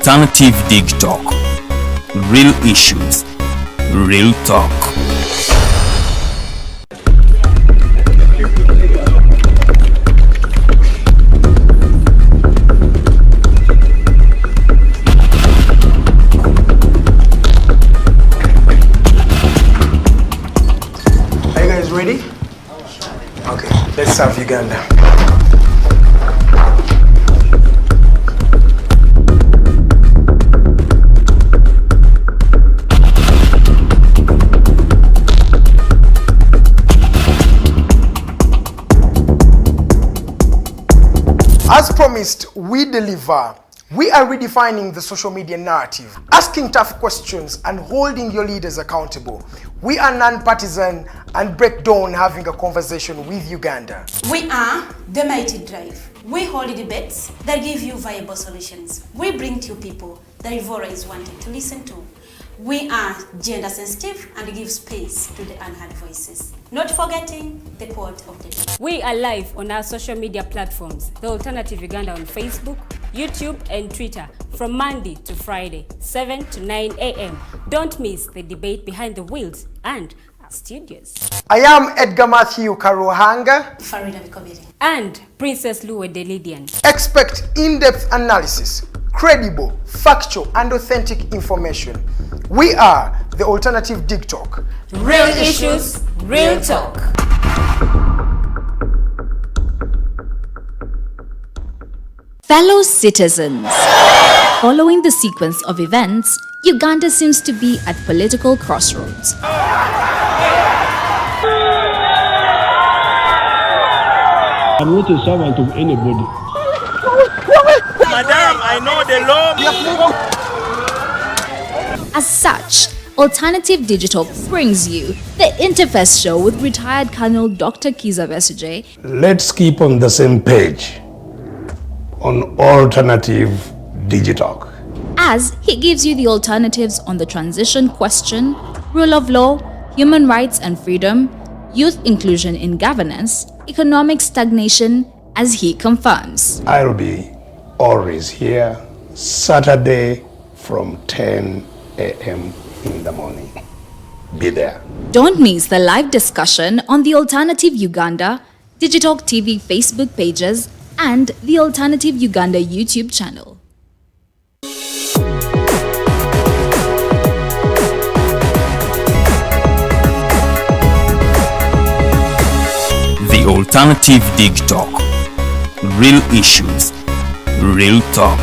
Alternative Digitalk. Real issues, real talk. Are you guys ready? Okay, let's serve Uganda. As promised, we deliver. We are redefining the social media narrative, asking tough questions and holding your leaders accountable. We are non-partisan and break down having a conversation with Uganda. We are the Mighty Drive. We hold debates that give you viable solutions. We bring to you people that Ivora is wanting to listen to. We are gender sensitive and give space to the unheard voices. Not forgetting the quote of the day. We are live on our social media platforms, The Alternative Uganda on Facebook, YouTube and Twitter from Monday to Friday, 7 to 9 a.m. Don't miss the debate behind the wheels and our studios. I am Edgar Matthew Karuhanga. Farida Bikobiri. And Princess Luwe Delidian. Expect in-depth analysis, credible, factual and authentic information. We are the Alternative Digitalk. Real issues, real talk. Fellow citizens, following the sequence of events, Uganda seems to be at political crossroads. I'm not a servant of anybody. Madam, I know the law. As such, Alternative Digital brings you the Interface Show with retired Colonel Dr. Kiza Besuje. Let's keep on the same page on Alternative Digitalk, As he gives you the alternatives on the transition question, rule of law, human rights and freedom, youth inclusion in governance, economic stagnation, as he confirms. I'll be always here Saturday from 10 a.m. in the morning. Be there. Don't miss the live discussion on the Alternative Uganda, Digitalk TV Facebook pages, and the Alternative Uganda YouTube channel. The Alternative Digitalk. Real issues, real talk.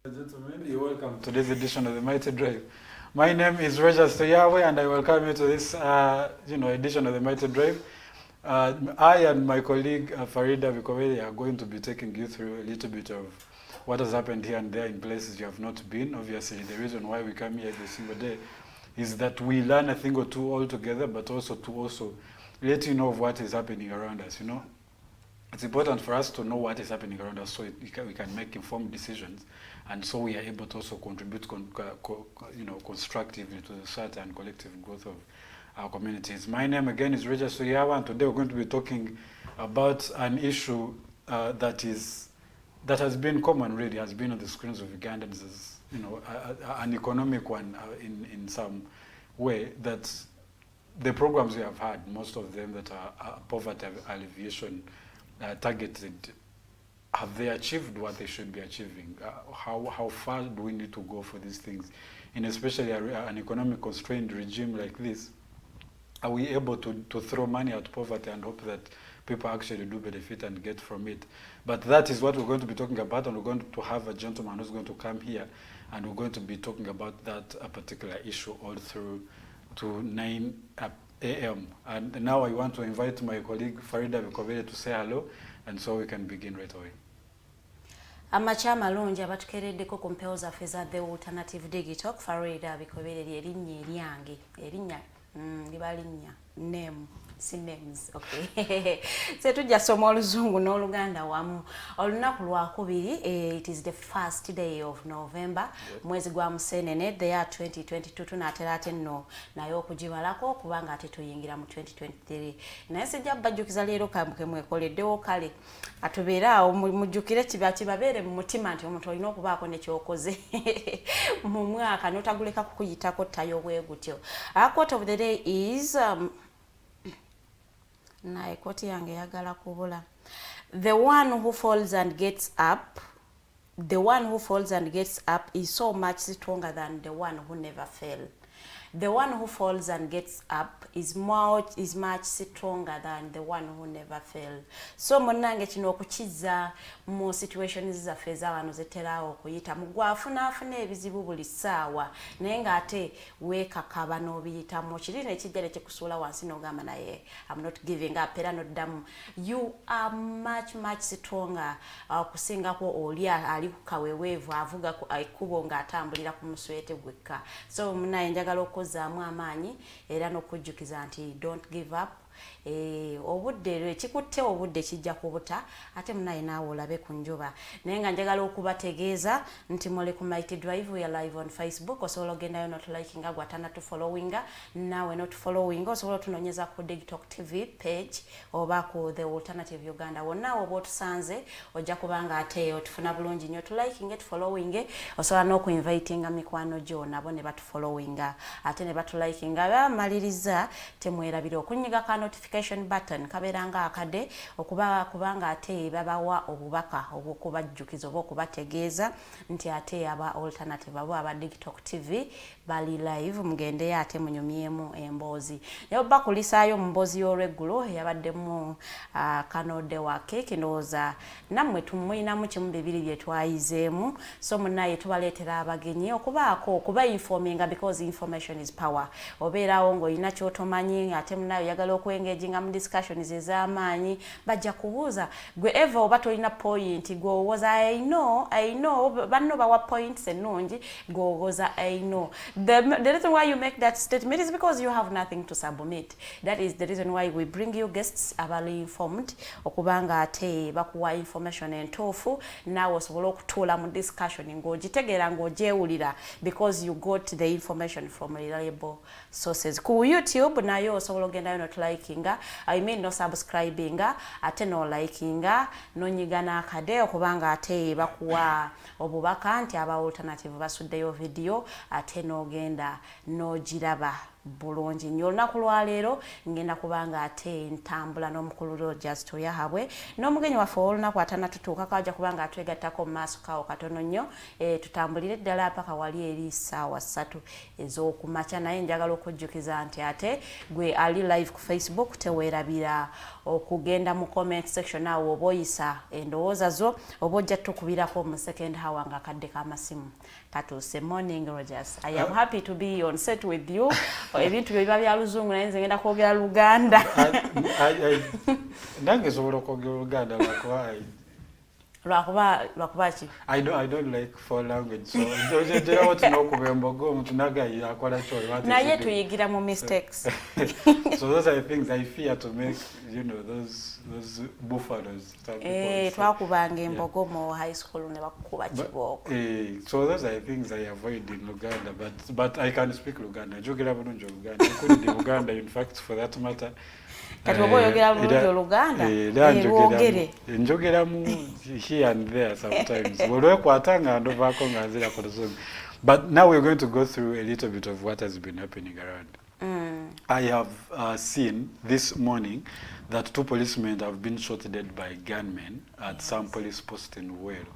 Gentlemen, you're welcome to this edition of the Mighty Drive. My name is Roger Stoyawe, and I welcome you to this, edition of the Mighty Drive. I and my colleague Farida Bikobiri are going to be taking you through a little bit of what has happened here and there in places you have not been. Obviously, the reason why we come here every single day is that we learn a thing or two all together, but also to let you know of what is happening around us. It's important for us to know what is happening around us so we can make informed decisions, and so we are able to also contribute constructively to the society and collective growth of our communities. My name again is Roger Soyawa, and today we're going to be talking about an issue that has been common, really, has been on the screens of Ugandans, as an economic one in some way, that the programs we have had, most of them that are poverty alleviation targeted, have they achieved what they should be achieving? How far do we need to go for these things? And especially an economic constrained regime like this, are we able to throw money at poverty and hope that people actually do benefit and get from it? But that is what we're going to be talking about, and we're going to have a gentleman who's going to come here, and we're going to be talking about that particular issue all through to 9 a.m. And now I want to invite my colleague Farida Bikobere to say hello, and so we can begin right away. Amacha malungi abatukereddeko ku mpewo zaffe za The Alternative Digitalk. Farida Bikobere ly'erinnya eryange, erinnya liba linnya name si names. Okay. Se tujja soma oluzungu n'oluganda wamu. Olunaku lwakubiri, it is the first day of November, mwezi gwa Musenene, the year 2022. Tunaatera ate nno naye okugibalako kubanga ate tuyingira mu 2023. Naye sijja bajjukiza leero kambuke mwekoleddewo kale atubeera awo mujjukire kibabeere mu mutima nti omuntu olina okubaako ne kyokoze mu mwaka n'otaguleka kukuyitako ttayo bwe gutyo. Our quote of the day is naye koti yange yagala kubula. The one who falls and gets up is so much stronger than the one who never fell. The one who falls and gets up is much stronger than the one who never fell. So munange kino okukiza mu situations zaffe z'abantu zeterawo okuyita mugwafuna ebizibu buli ssaawa naye ng'ate weekakaba n'obiyitamu kiri ne kijja ne kikusuula wansi n'ogamba naye I'm not giving up era n'oddamu. You are much stronger okusingako oli ali ku kaweweevu avuga ekkubo ng'atambulira ku muswete gwekka. So munaye njagala okozaamu amaanyi era n'okujjukiza nti don't give up. Obudde ekikutte obudde kijja kubuta ate munaye naawe olabe ku njuba. Naye nga njagala okubategeeza nti muli ku Mighty Drive, we are live on Facebook. Osobola ogendayo n'otulikinga gwatana tufollowinga naawe n'otufollowinga. Osobola otunoonyeza ku Digitalk TV page oba ku The Alternative Uganda. Wonna oba otusanze ojja kubanga ate otufuna bulungi nnyo. Tulikinge tufollowinge. Osobola n'okuinvitinga mikwano gyo nabo ne batufollowinga ate ne batulikinga. Bamaliriza temwerabira okunyiga ka notification button kaberanga akade okuba kubanga ate babawa obubaka obwokubajjukiza oba okubategeeza nti ate aba Alternative aba Digitalk TV bali live mugende ate munyumyemu emboozi. Yoba kulisaayo mboozi y'olweggulo yabaddemu kanode wake kinooza nammwe tumwinamu kimu bibiri bye twayizeemu. So munaye tubaleetera abagenyi okuba informinga because information is power. Obeerawo ng'olina ky'otomanyi ate munaye oyagala engaging mu discussions ez'amaanyi bajja kubuuza gwe eva oba tolina point gwowoza I know banno bawa points ennungi gwowoza I know. The reason why you make that statement is because you have nothing to submit. That is the reason why we bring you guests abali informed okubanga ate bakuwa information entuufu naawe osobola okutuula mu discussion ng'ogitegeera ng'ogyewulira because you got the information from reliable sources. Ku YouTube nayo osobola ogendayo n'otulikinga, I mean no subscribinga ate no likinga no nyigana akade okubanga ate bakuwa obubaka nti aba Alternative basuddeyo video ate n'ogenda n'ogiraba bulungi nnyo. Olunaku lwa leero ngenda kubanga ate ntambula n'omukulu Just Yahabwe n'omugenyi waffe olunaku atanatutuuka kajja kubanga atwegattako mu maaso kawo katono nnyo tutambulire ddala paka wali eri ssaawa 3 ez'okumakya. Naye njagala okujjukiza nti ate gwe ali live ku Facebook teweerabira okugenda mu comment section awo oba oyisa endowooza zo oba ojja tukubirako mu second hour nga kadde k'amasimu katuuse. Morning Rogers, I am happy to be on set with you. Ebintu biba bya luzungu naye nze ngenda kwogera Luganda. Nange sobola okwogera Luganda lwakuba ki? I don't like foreign language, so njagala okuba embogo omuntu nagayi akola kyoli naye tuyigira mu mistakes. So those are the things I fear to make, you know, those buffaloes. Twakubanga embogo mu high school ne bakukuba kibooko. So those are the things I avoid in Luganda, but I can speak Luganda. Njogera bulungi Luganda. Including Uganda, in fact, for that matter. Kati oba oyogera bulungi Oluganda njogeramu here and there sometimes. Olwekwata nga ndovaako nga nzira ku luzungu. But now we're going to go through a little bit of what has been happening around. I have seen this morning that 2 policemen have been shot dead by gunmen at some police post in Wero.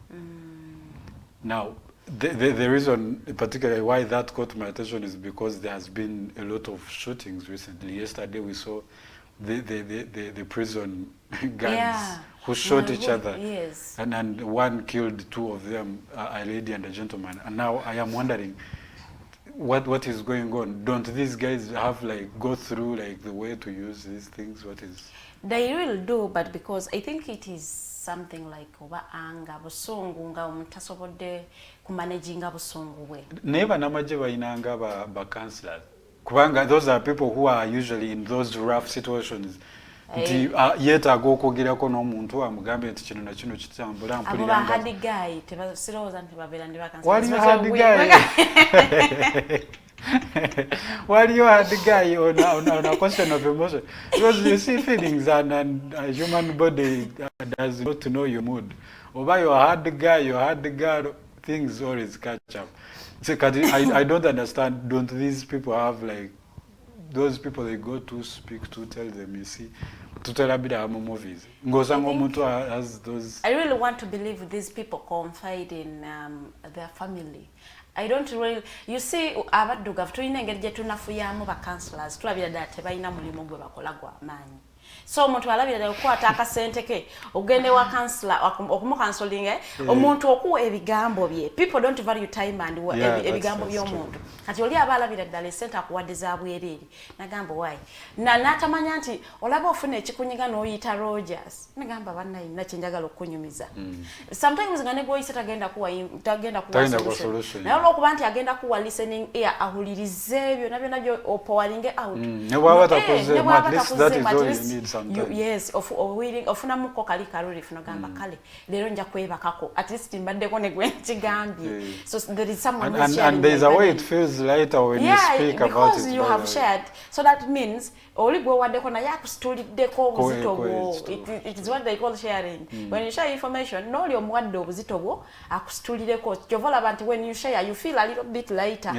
Now, the reason particularly why that caught my attention is because there has been a lot of shootings recently. Yesterday we saw the prison guards who shot each other, and one killed 2 of them, a lady and a gentleman. And now I am wondering, what is going on? Don't these guys have like go through like the way to use these things? What is? They will do, but because I think it is something like oba anga busungu nga omutasobodde kumanaging busungu bwe. Never namaje bayinanga ba counselors. Kubanga those are people who are usually in those rough situations. Nti yet agokogerako n'omuntu amugambe nti kino na kino kitambula mpulira abo hard guy tebasiroza nti babera ndi bakansi. Why you hard guy? Why you hard guy on a question of emotion? Because you see feelings and a human body does not know your mood. Over your hard guy, your hard girl, things always catch up. So I don't understand. Don't these people have like those people they go to speak to, tell them, you see, to tell a bit of movies. Has those. I really want to believe these people confide in their family. I don't really. You see, abaduga tulina engeri gye tunafuyamu ba counselors tulabira ddala tebalina mulimu gwe bakola gwa maanyi. So omuntu alabira okukwata akasente ke ogende wa counselor okumukansolinga omuntu okuwa ebigambo bye. People don't value time and ebigambo by'omuntu. Kati oli aba alabira ddala esente akuwadde za bwereere nagamba why natamanya nti olaba ofuna ekikunyiga n'oyita Rogers nagamba bannayina kye njagala okunyumiza. Sometimes nga ne gwoyise tagenda kuwa solution naye olw'okuba nti agenda kuwa listening ear ahulirize ebyo nabyo nabyo opowalinge out ne bw'aba takoze at least that is all you need sometimes. Yes, ofuna muko kali karuri funo gamba kale lero nja kwebakako at least mbaddeko ne gwentigambye. So there is someone who's sharing and there is a way it feels lighter when you speak about it. Because you have shared, so that means oli gwe waddeko naye akustuliddeko obuzito bwo. It is what they call sharing. When you share information n'oli omuwadde obuzito bwo akustulireko kyova olaba nti when you share you feel a little bit lighter.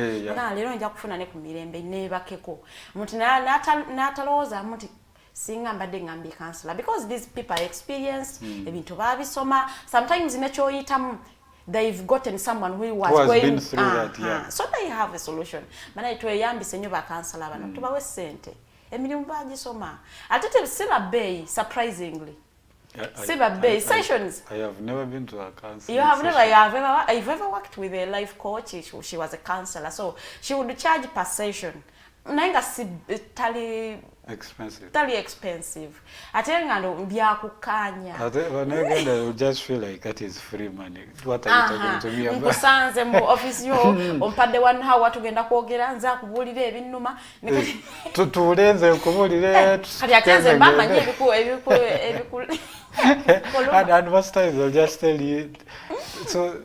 Lero nja kufuna ne ku mirembe neebakeko omuntu n'atalowooza nti singa mbadde ngambi counselor because these people are experienced ebintu babisoma sometimes nekyoyitamu they've gotten someone who has been through that. So they have a solution. Mana tweyambise nnyo ba counselor bano tubawe sente emirimu bagisoma ate tebiseba bay surprisingly. Sessions. I have never been to a counselor. I've ever worked with a life coach. She was a counselor, so she would charge per session. Nainga tali expensive. Atenga ndo byakukanya. Again, I would just feel like that is free money. What are you talking to me about? Mkusanze mu office yo ompadde 1 hour tugenda kwogera nza kubulira ebinuma. Tulenze kubulira. Kati atenze mama nje ebiku and most times they'll just tell you. So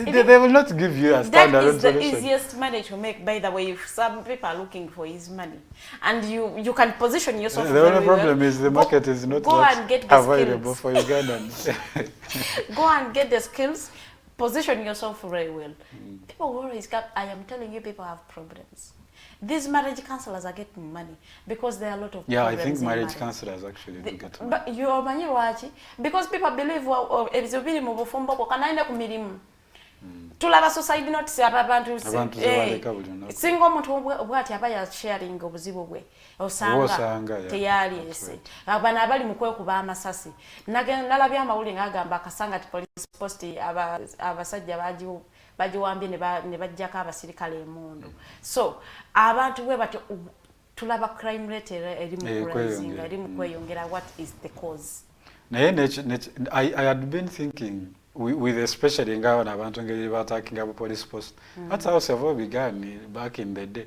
they will not give you a standard solution. That is solution. The easiest money to make, by the way, if some people are looking for his money. And you can position yourself the only problem is the market is not available for Ugandans. Go and get the skills, position yourself very well. People worry, I am telling you, people have problems. These marriage counselors are getting money because there are a lot of problems. I think marriage counselors actually do get money. But you are watching because people believe ebizobiri mu bufumbo ko kanaenda ku mirimu. Tulaba society not se abantu singo omuntu obwati abaya sharing obuzibu bwe osanga teyali ese abana abali mu kwekuba amasasi nalabya amawuli ngagamba akasanga ti police post abasajja bajiwambye ne bajjako abasirikale emundu. So abantu bwe bato tulaba crime rate eri mu rising eri mu kweyongera. What is the cause? I had been thinking with especially in Ghana, abantu ngeri talking about police post. That's how several began back in the day.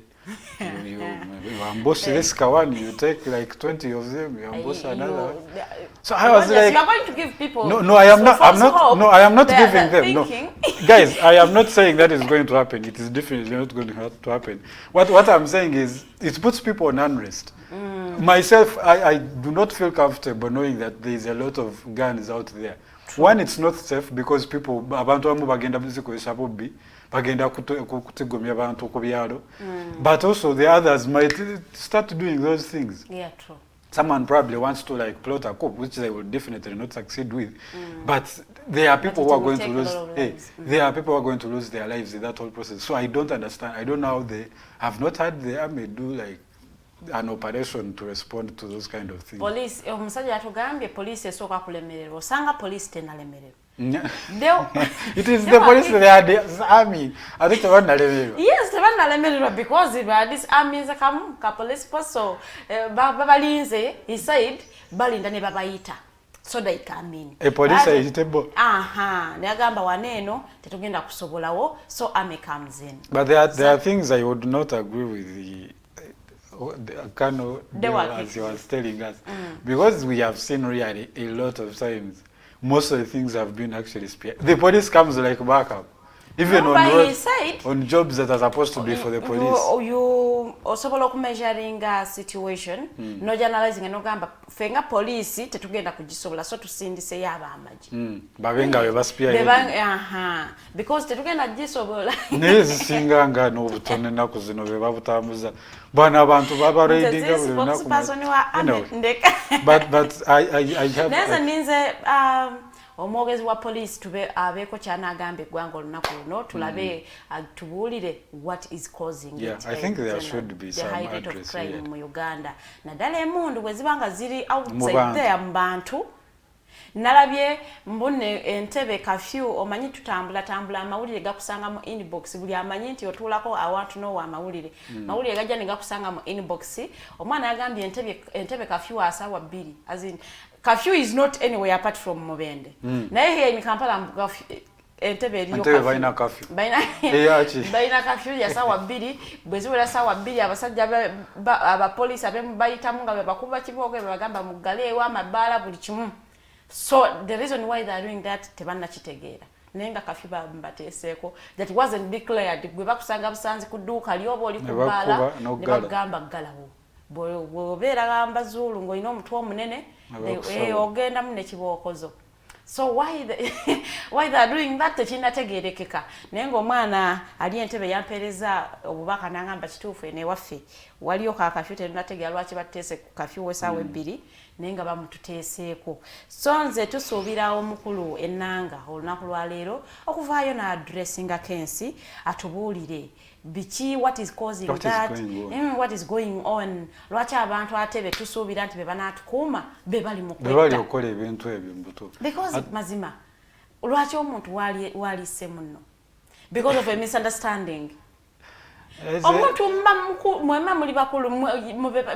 You ambush this one, you take like 20 of them, you ambush another. So I was like, you're going to give people. No, I am not. I am not giving them. No, guys, I am not saying that is going to happen. It is definitely not going to happen. What I'm saying is, it puts people on unrest. Myself, I do not feel comfortable knowing that there is a lot of guns out there. One, it's not safe because people abantu abamu bagenda buzikozesa bobbi bagenda kutegomya abantu ku byalo, but also the others might start doing those things. Yeah, true. Someone probably wants to like plot a coup, which they will definitely not succeed with. But there are people who are going to lose. There are people who are going to lose their lives in that whole process. So I don't understand. I don't know how they have not had the army do like an operation to respond to those kind of things. Police, omusajja atugambye police esooka kulemererwa. Osanga police tenalemererwa. It is the police, they are the army. I think they want to lemererwa. Yes, they nalemererwa because this amiza ka police poso babalinze he said balinda ne babayita so they come in a police is table neagamba waneno tetugenda kusobolawo so ame comes in but there are things I would not agree with the Kano as he was telling us because we have seen really a lot of times most of the things have been actually spared. The police comes like backup. Even on jobs that are supposed to be for the police. You osobola measuring a situation, no journalizing no gamba fenga police tetugenda kugisobola so tusindise yaba amaji. Babenga we baspia. Because tetugenda gisobola. Nezi singanga no butone nakuzino be babutambuza. Bana abantu baba reading but I have Neza ninze omwogezi wa police tube abeko cyana agambe gwango lunaku luno tulabe tubulire what is causing it. I think there should be some address mu Uganda. Nadala emundu bwezibanga ziri outside there mbantu nalabye mbone entebe kafyu omanyi tutambula amawulire gakusanga mu inbox buli amanyi nti otulako I want to know amawulire mawulire gajja ne gakusanga mu inbox omwana yagambye entebe kafyu asawa 2 as in curfew is not anywhere apart from Mubende. Naye here in Kampala entebe eriyo curfew. Baina curfew ya sawa 2 bweziwera sawa 2 abasajja aba police abemu bayita munga bakuba kibogo bagamba mugale wa mabala buli kimu. So the reason why they are doing that tebanna kitegeera. Nenga curfew mbateeseko that wasn't declared gwe bakusanga busanzi kuduuka lyobo oli kubala ne bagamba galawo. Bw'obeera gamba zulu ng'olina omutwe omunene ogenda mu nekibookozo. So why they are doing that tekinategeerekeka. Naye ng'omwana ali entebe yampeereza obubaka n'agamba kituufu eno ewaffe waliyo kakafyu terunategeera lwaki bateese ku kafyu w'essaawa 2 naye nga bamututeeseeko. So nze tusuubira omukulu ennanga olunaku lwa leero okuvaayo n'addressinga kensi atubuulire biki what is causing that what is going on lwaki abantu atebe tusuubira nti be banaatukuuma be bali mu bali okola ebintu ebyo mbuto because mazima lwaki omuntu waliise muno because of a misunderstanding omuntu mwema muli bakulu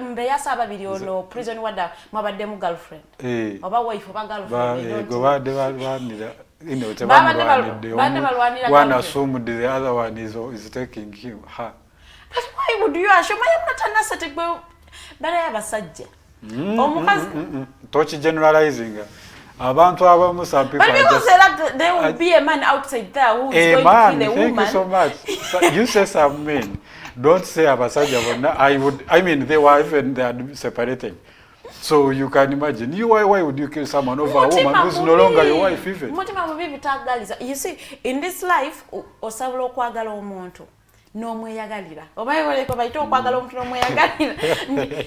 mbeyasa ababiri ono prison wada mwabaddemu girlfriend oba wife oba girlfriend one assumed the other one is taking him her. But why would you assume abasajja omukazi touch generalizing abantu abamu some people but because there will be a man outside there who is going to kill a woman. Thank you so much. You say some men, don't say abasajja bona. I mean they were even they are separating. So you can imagine, why would you kill someone over a woman who's no longer your wife even? You see, in this life, osabula okwagala omuntu n'omweyagalira. Obaye ko bayito okwagala omuntu n'omweyagalira.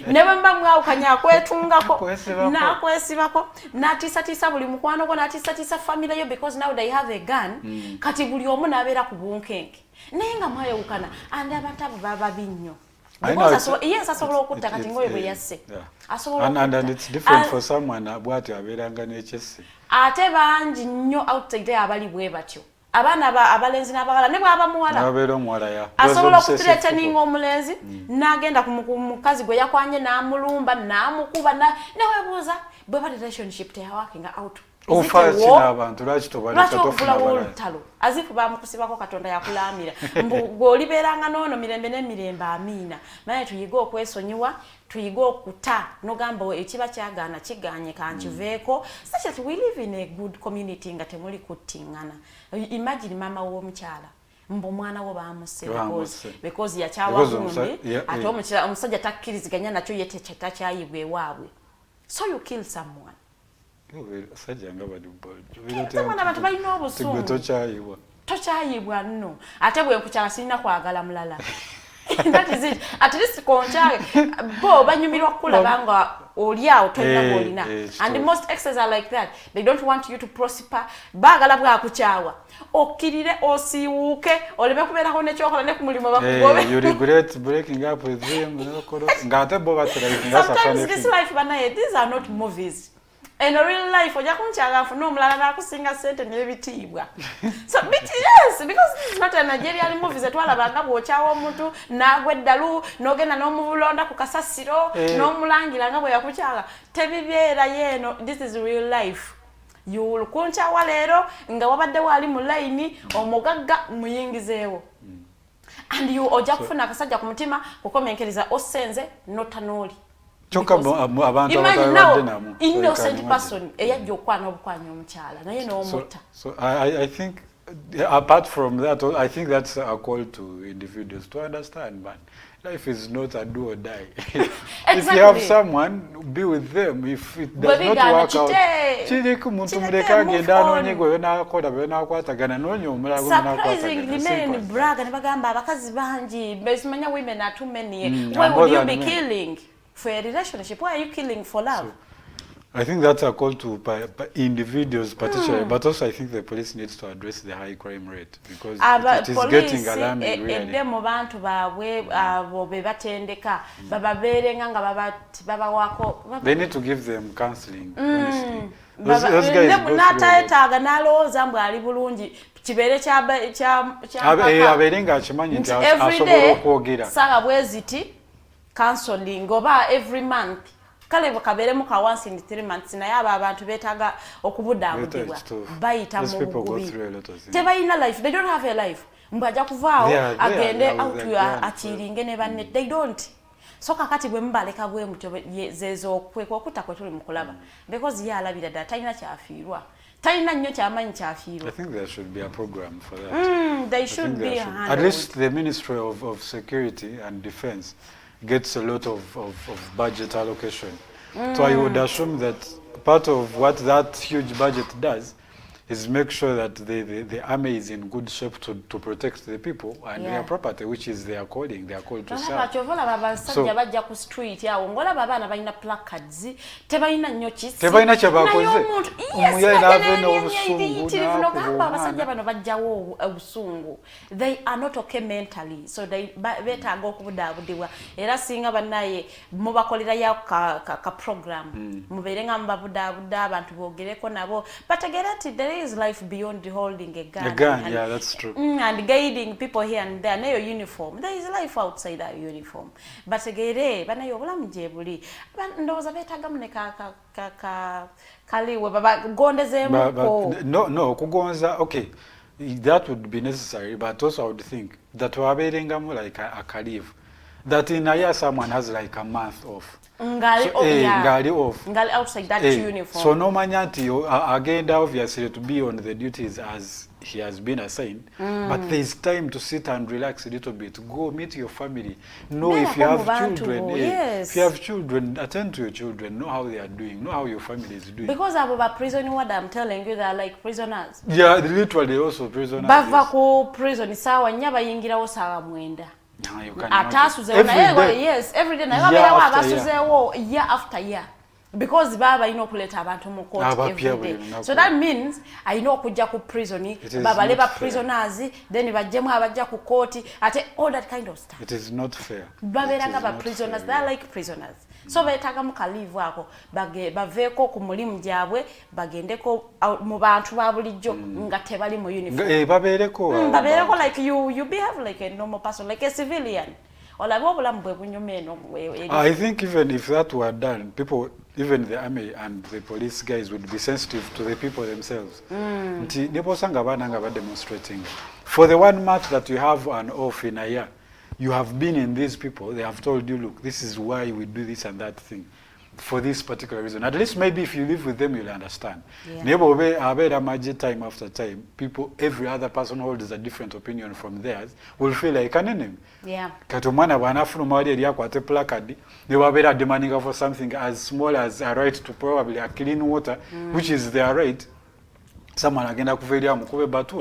Nebe mbamwe awukanya akwetungako n'akwesibako n'atiisatiisa buli mukwano gwo n'atiisatiisa family yo because now they have a gun. Kati buli omu n'abeera ku bunkenke. Naye nga mwayawukana andi abantu abo baba binnyo. Yes, asobola okutta kati ngoye bwe yasse. And it's different for someone bwati abeeranga n'ekyesse. Ate bangi nnyo outside there abali bwe batyo. Abaana abalenzi n'abagala ne bwaba muwala. Nabeera omuwala ya. Asobola okuthreateninga omulenzi n'agenda ku mukazi gwe yakwanye n'amulumba n'amukuba neweebuuza bwe ba relationship they are working out. Abantu lwaki tobaleka tofuna azifu bamukusibako Katonda yakulaamira bw'olibeeranga n'ono mirembe n'emirembe amiina naye tuyiga okwesonyiwa tuyiga okuta n'ogamba ekiba kyagaana kiganye kankiveeko such that we live in a good community nga temuli kuttingana. Imagine mama w'omukyala mbo mwana wo bamusse because yakyawa gundi ate omusajja takkiriziganya nakyo ye takyayibwa ewaabwe. So you kill someone. Sajja nga bali Tamana abantu balina obusungu. Tokyayibwa nno. Ate bwe nkukyala sirina kwagala mulala. That is it. At least koncha bo banyumirwa kulaba nga oli awo tolina bolina. And most exes are like that. They don't want you to prosper. Bagala bwa kukyawa. Okirire osiwuke oleme kubeerako nekyokola ne ku mulimo bakugobe. You regret breaking up with them. Ngate bo batera Sometimes this life banaye, these are not movies. In real life, ojja kunkyala nfune omulala n'akusinga ssente n'ebitiibwa. So, yes, because this is not a Nigerian movie zetwalabanga bw'okyawa omuntu n'agwa eddalu n'ogenda n'omulonda ku kasasiro n'omulangira nga bwe yakukyala. Tebibeera yeeno, this is real life. Kunkyawa leero nga wabadde wali mu layini omugagga muyingizeewo. And you ojja kufuna akasajja ku mutima kukomenkeriza osenze notanooli. Imagine now, innocent person eyajja okwana obukwanyi omukyala naye n'omutta. So I think apart from that, I think that's a call to individuals to understand, man. Life is not a do or die. If you have someone, be with them. If it does not work out, surprisingly, men brag and bagamba abakazi bangi. Besimanya women are too many. Why would you be killing for a relationship? Why are you killing for love? I think that's a call to individuals particularly, but also I think the police needs to address the high crime rate because it is getting alarming really. Mu bantu baabwe be batendeka bababeerenga nga babawako. They need to give them counseling, honestly. Those guys n'ataetaaga n'alowooza mbu ali bulungi kibeere abeerenga akimanyi nti asobola okwogera saawa bwe ziti counseling oba every month. Kale bakaberemu ka once in 3 months naye abo abantu beetaaga okubudaabudibwa bayita mu bugubi. Tebalina life, they don't have a life. Mbajja kuvaawo agende out akiringe ne banne, they don't. So kakati bwe mubaleka bwe mutyo zezo okweka okutta kwe tuli mu kulaba because ye alabira ddala talina kyafiirwa. Talina nnyo kyamanyi kyafiirwa. I think there should be a program for that. They should be at least the Ministry of Security and Defense gets a lot of budget allocation. So I would assume that part of what that huge budget does is make sure that the army is in good shape to protect the people and their property, which is their calling. They are called to serve. So, bajja ku street yawo ngolaba abaana balina placards tebalina nnyo kisi tebalina kyabakoze abasajja bano bajjawo obusungu. They are not okay mentally, so they beetaaga okubudaabudibwa era singa bannaye mubakolerayo ka program mubeere nga mubabudaabuda abantu boogereko nabo bategeera nti there is life beyond holding a gun. And, yeah, that's true. And guiding people here and there. Nayo uniform. There is life outside that uniform. But again, banayo obulamu gye buli. Ndowooza beetagamu ne kaliwe baba gondezeemu. No, kugonza, okay. That would be necessary, but also I would think that wabeerengamu like a kalive. That in a year someone has like a month off. Ngali off. Ngali outside that uniform. So no manyati agenda obviously to be on the duties as he has been assigned, but there is time to sit and relax a little bit. Go meet your family. Know if you have children. If you have children, attend to your children. Know how they are doing. Know how your family is doing. Because about prison, what I'm telling you, they are like prisoners. Yeah, literally also prisoners. Bava ku prison sawa nyaba yingirawo sawa mwenda. You can yes, every day. Year after year. Because baba ino kuleta abantu mu court every day. So that means I know kujja ku prison, baba leba prisoners, then bajjemu abajja ku court, ate all that kind of stuff. It is not fair. Baberaga ba prisoners, they are like prisoners. So beetaga mu kalivu ako baveeko ku mulimu gyabwe bagendeko mu bantu ba bulijjo nga tebali mu uniform. Babeereko like you behave like a normal person, like a civilian. I think even if that were done, people, even the army and the police guys would be sensitive to the people themselves. Demonstrating. For the 1 month that you have an off in a year, you have been in these people, they have told you, look, this is why we do this and that thing. For this particular reason. At least maybe if you live with them, you'll understand. Time after time, people, every other person holds a different opinion from theirs, will feel like an enemy. Yeah. They were demanding for something as small as a right to probably a clean water, which is their right. Someone agenda kuveria mukube batu.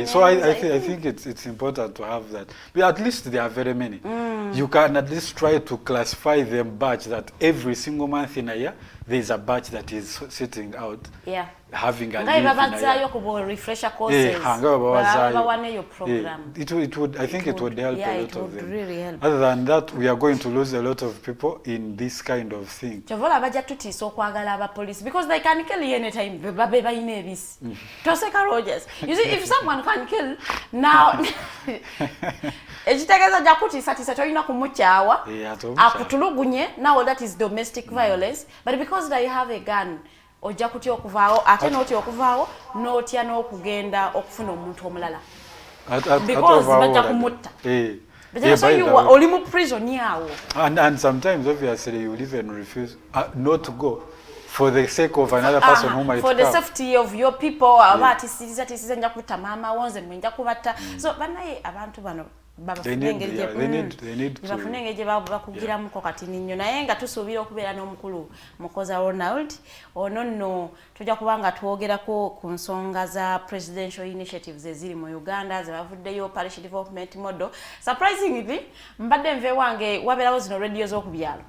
So I think it's important to have that. But at least there are very many. You can at least try to classify them batch that every single month in a year there is a batch that is sitting out. Yeah. having a refresher courses. Program. It would. I think it would help a lot of them. Really help. Other than that, we are going to lose a lot of people in this kind of thing. Because they can kill you anytime. Rogers. You see, if someone can kill now, now that is domestic violence. But because they have a gun, ojja kutya okuvaawo ate n'otya okuvaawo n'otya n'okugenda okufuna omuntu omulala because bajja kumutta oli mu prison yawo. And sometimes obviously you will even refuse not to go for the sake of another person who might for come. The safety of your people ati siza nja kutta maama wonze mwenja kubatta so banaye abantu bano they need to bafunenge bakugiramuko kati ninyo naye nga tusuubira okubeera n'omukulu Mukooza Ronald ono nno tujja kubanga twogerako ku nsonga za presidential initiatives eziri mu Uganda zebavuddeyo parish development model. Surprisingly mbadde nve wange wabeerawo zino radio z'okubyalo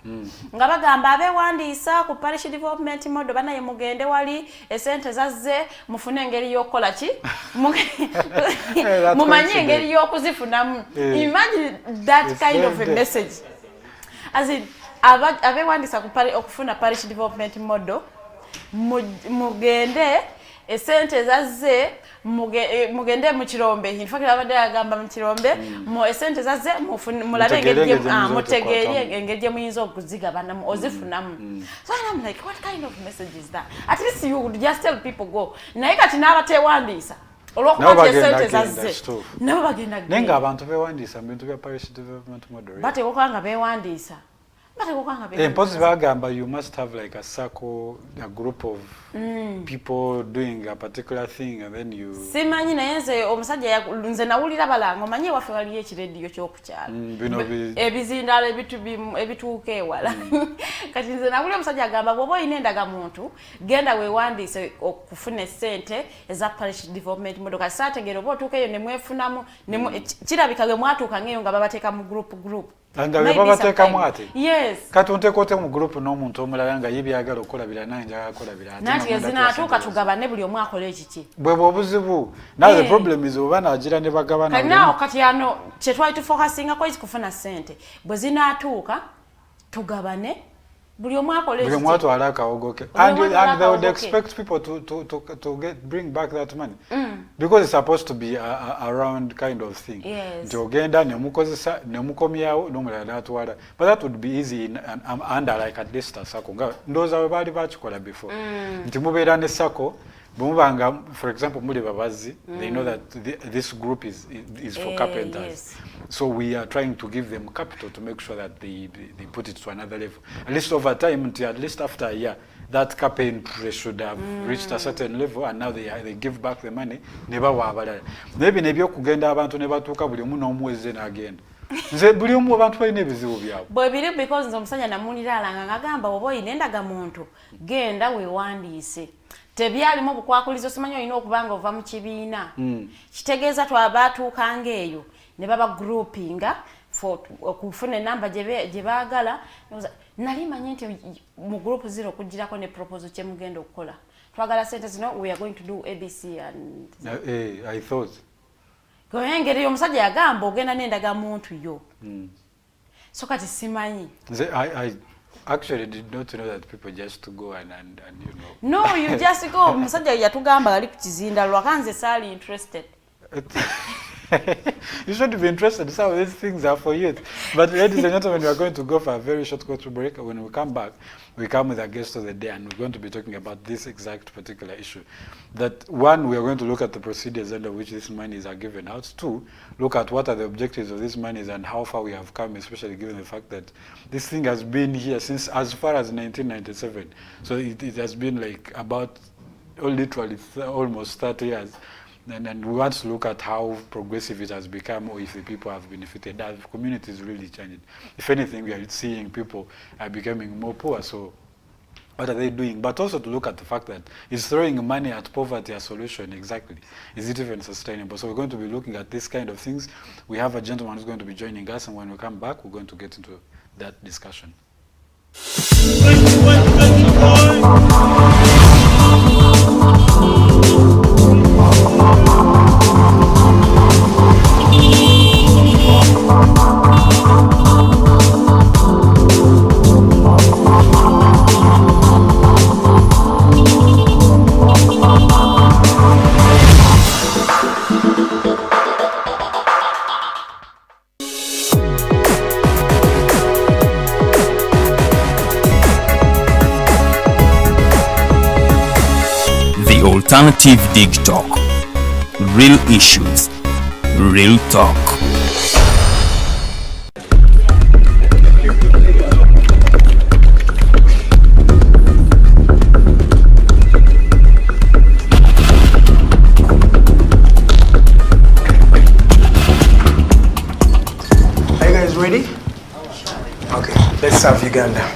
nga bagamba abeewandiisa ku parish development model banaye mugende wali esente zazze mufune engeri y'okukola ki mumanye engeri y'okuzifunamu. Imagine that kind of a message. As in, abeewandisa okufuna parish development model mugende esente zazze mugende mu Kirombe. In fact abadde agamba mu Kirombe mu esente zazze mulabe engeri mutegeerye engeri gye muyinza okuzigabana ozifunamu. So I'm like, what kind of message is that? At least you would just tell people go. Naye kati n'abateewandiisa nenga abantu bewandiisa mu bintu bya parish development model. Bateekokanga bewandiisa. Impossible bagamba you must have like a circle, a group of people doing a particular thing and then you simanyi naye nze omusajja nze nawulira balanga omanyi waffe waliyo ekirediyo ky'okukyala ebizindala ebituuka ewala kati nze nawulira omusajja agamba bw'oba olina endagamuntu genda weewandiise okufuna essente eza parish development model kati saategeera oba otuuka eyo ne mwefunamu kirabika bwe mwatuuka ng'eyo nga babateeka mu group Anga babateekamu ate. Yes. Kati onteekote mu group n'omuntu omulala nga ye byagala okolabira naye njagala kolabira ate. Nati ezinaatuuka tugabane buli omu akola ekiki. Bwe obuzibu. Now the problem is oba naagira ne bagabana. Kati ano kye twali tufocusingako kufuna ssente. Bwe zinaatuuka tugabane buli omu akola ekiki. Buli omu atwala akawogoke. And they would expect people to bring back that money. Because it's supposed to be a round kind of thing. Yes. Nti ogenda ne mukozesa ne mukomyawo n'omulala n'atwala. But that would be easy under like at least a sako. Nga ndowooza bwe baali bakikola before. Nti mubeera ne sako bumubanga, for example, muli babazi, they know that this group is for carpenters. Yes. So we are trying to give them capital to make sure that they put it to another level. At least over time, until at least after a year, that carpentry should have reached a certain level, and now they give back the money. Never wabala. Maybe nebyo kugenda abantu ne batuuka buli omu n'omuweze n'agenda. Nze buli omu abantu balina ebizibu byabwe. Bwe biri because nze omusajja namuwulira alanga ngagamba oba olina endagamuntu genda weewandiise. Tebyalimu bukwakulizo simanyi olina okubanga ova mu kibiina. Kitegeeza twabatuukanga eyo ne baba groupinga okufuna enamba gye baagala. Nali manyi nti mu group 0 okugirako ne proposal kye mugenda okukola. Twagala sente zino, we are going to do ABC and I thought. Engeri y'omusajja yagamba ogenda n'endagamuntu yo. So kati simanyi. I actually did not know that people just go and you know. No, you just go. Musajja yatugamba ali ku kizinda lwakanze saali interested. You should be interested. Some of these things are for youth. But ladies and gentlemen, we are going to go for a very short cultural break. When we come back, we come with our guest of the day, and we're going to be talking about this exact particular issue. That one, we are going to look at the procedures under which these monies are given out. Two, look at what are the objectives of these monies and how far we have come, especially given the fact that this thing has been here since as far as 1997. So it has been like about literally almost 30 years. And we want to look at how progressive it has become, or if the people have benefited. That the community is really changing. If anything, we are seeing people are becoming more poor. So what are they doing? But also to look at the fact that is throwing money at poverty a solution exactly? Is it even sustainable? So we're going to be looking at this kind of things. We have a gentleman who's going to be joining us, and when we come back, we're going to get into that discussion. Alternative Digitalk. Real issues, real talk. Are you guys ready? Okay, let's serve Uganda.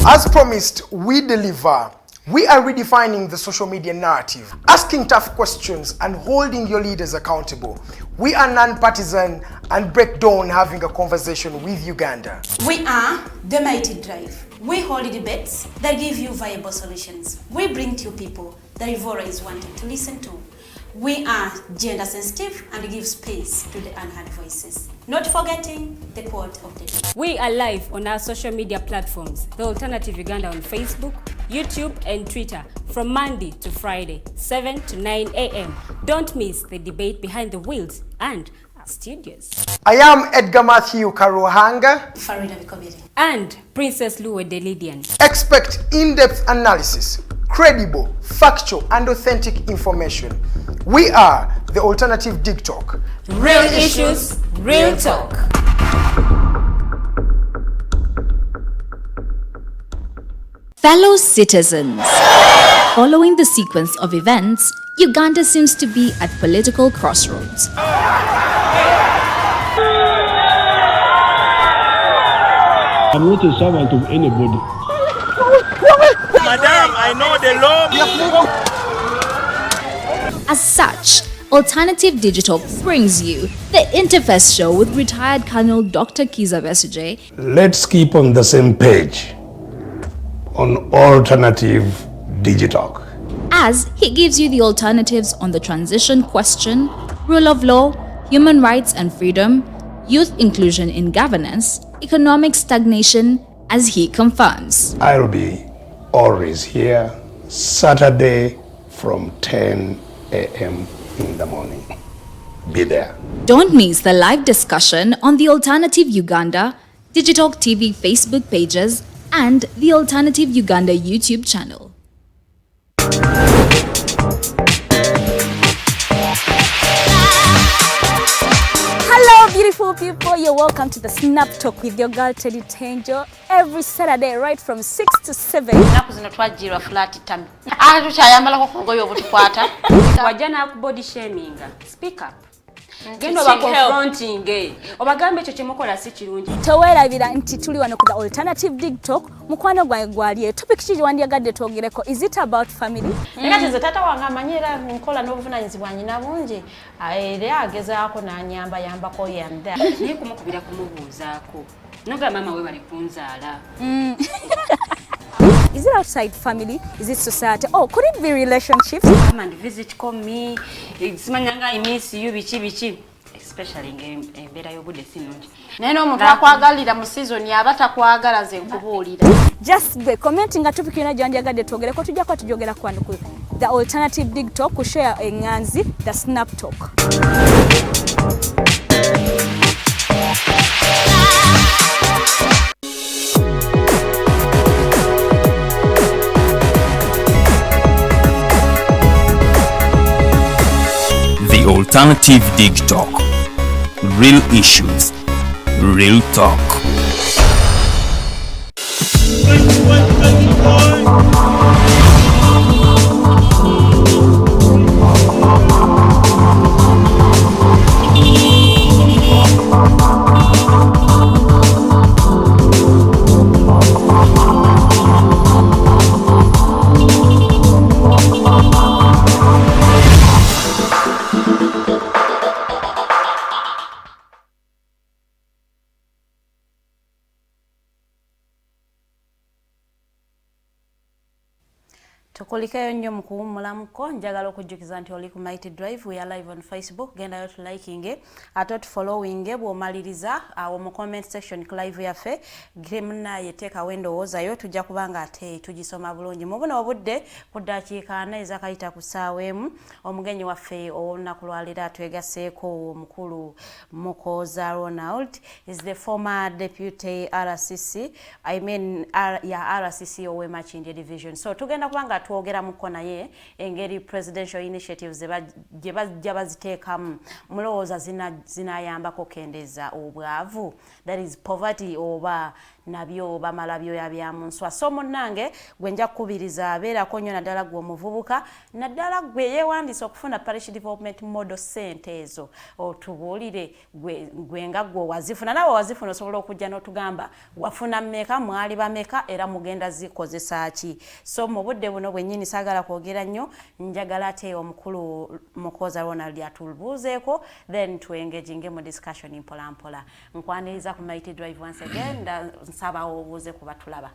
As promised, we deliver. We are redefining the social media narrative, asking tough questions and holding your leaders accountable. We are non-partisan and break down having a conversation with Uganda. We are the mighty drive. We hold debates that give you viable solutions. We bring to you people that Evora is wanting to listen to. We are gender sensitive and give space to the unheard voices. Not forgetting the quote of the day. We are live on our social media platforms, The Alternative Uganda on Facebook, YouTube and Twitter from Monday to Friday, 7 to 9 a.m. Don't miss the debate behind the wheels and our studios. I am Edgar Matthew Karuhanga. Farida Vikobiri. And Princess Luwe Delidian. Expect in-depth analysis, credible, factual and authentic information. We are the Alternative Digitalk. Real issues, real talk. Fellow citizens, following the sequence of events, Uganda seems to be at political crossroads. I'm not a servant of anybody. Madam, I know the law. As such, Alternative Digital brings you the Interface Show with retired Colonel Dr. Kiza Besuje. Let's keep on the same page on Alternative Digitalk, As he gives you the alternatives on the transition question, rule of law, human rights and freedom, youth inclusion in governance, economic stagnation, as he confirms. I'll be always here Saturday from 10 a.m. in the morning. Be there. Don't miss the live discussion on the Alternative Uganda, Digitalk TV Facebook pages, and the Alternative Uganda YouTube channel. Hello beautiful people, you're welcome to the Snap Talk with your girl Teddy Tenjo every Saturday right from 6 to 7. Naku zino twajjirwa flat tummy. Tukyayambalako ku ngoye obutukwata. Wajana ku body shaming. Speak up. Gendo ba confronting. Obagambe ekyo kyemukola si kirungi. Teweerabira nti tuli wano ku the Alternative Digitalk mukwano gwange gwaliye. Topic ki wandiyagadde twogereko, is it about family? Nekati ze tata wange amanyira nkola n'obuvunanyizibwa nyina bungi. Era agezaako n'anyamba yambako yanda. Naye kumukubira kumubuuzaako. Noga mama we bali kunzaala. Is it outside family? Is it society? Oh, could it be relationships? Come and visit, call me. Simanyanga I miss you bichi. Especially embeera y'obudde si nnungi. Naye n'omuntu akwagalira mu season aba takwagala ze nkubuulira. Just be commenting nga topic yona gyandiyagadde twogereko tujja kwa tujogera kwano ku the Alternative Digitalk ku share enganzi the Snap Talk. The Alternative Digitalk. Real issues, real talk. Tukulikayo nnyo mu kuwummulamuko. Njagala okujjukiza nti oli ku Mighty Drive. We are live on Facebook. Gendayo tulikinge ate tufollowinge bw'omaliriza awo mu comment section ku live yaffe. Munaye teekawo endowoozayo tujja kubanga ate tugisoma bulungi. Mu buno obudde ku ddakiika 4 ezakayita ku ssaawa emu omugenyi waffe ow'olunaku lwaleero atwegaseeko omukulu Mukooza Ronald is the former deputy RCC, RCC ow'e Makindye division. So tugenda kubanga twogera muko naye engeri presidential initiatives gye bajja baziteekamu mulowooza zinayambako kendeeza obwavu, that is poverty oba nabyo bamala byoya bya mu nswa. So munnange gwe nja kukubiriza abeerako nnyo naddala gwe omuvubuka naddala gwe yeewandiisa okufuna parish development model sente ezo otubuulire gwe nga gwe wazifuna nawe wazifuna osobola okujja n'otugamba wafuna mmeka mwali bameka era mugenda zikozesa ki. So mu budde buno bwennyini saagala kwogera nnyo njagala ate omukulu Mukooza Ronald atulubuuzeeko then tuengaginge mu discussion mpolampola. Nkwaniriza ku Mighty Drive once again nsaba obuuze ku batulaba.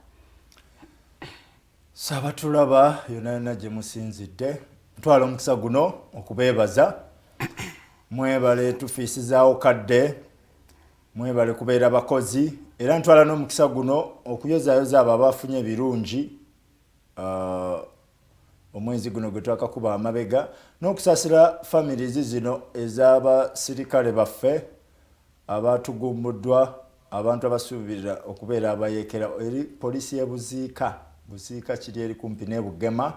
Saba tulaba yonna gye musinzidde ntwala omukisa guno okubeebaza mwebale tufiisizaawo kadde mwebale kubeera bakozi era ntwala n'omukisa guno okuyozaayoza abo abafunye ebirungi omwezi guno gwe twakakuba amabega n'okusaasira families zino ez'abasirikale baffe abatugumbuddwa abantu abasuubirira okubeera abayeekera eri poliisi y'e Buziika kiri eri kumpi ne Bugema.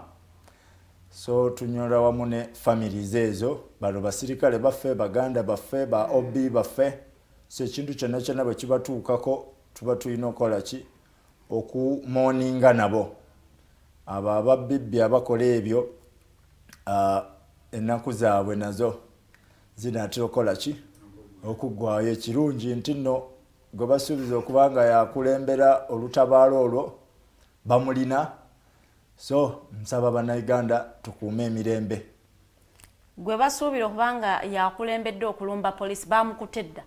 So tunyola wamu ne families ezo bano basirikale baffe baganda baffe ba obi baffe. So ekintu kyonna kyonna bwe kibatuukako tuba tulina okukola ki okumoninga nabo abo ababibbi abakola ebyo ennaku zaabwe nazo zinaatera okukola ki okuggwaayo. Ekirungi nti nno gwe basuubiza okuba nga yakulembera olutabaalo olwo bamulina. So nsaba bannayuganda tukuume emirembe. Gwe basuubira okuba nga yakulembedde okulumba poliisi bamukutte dda?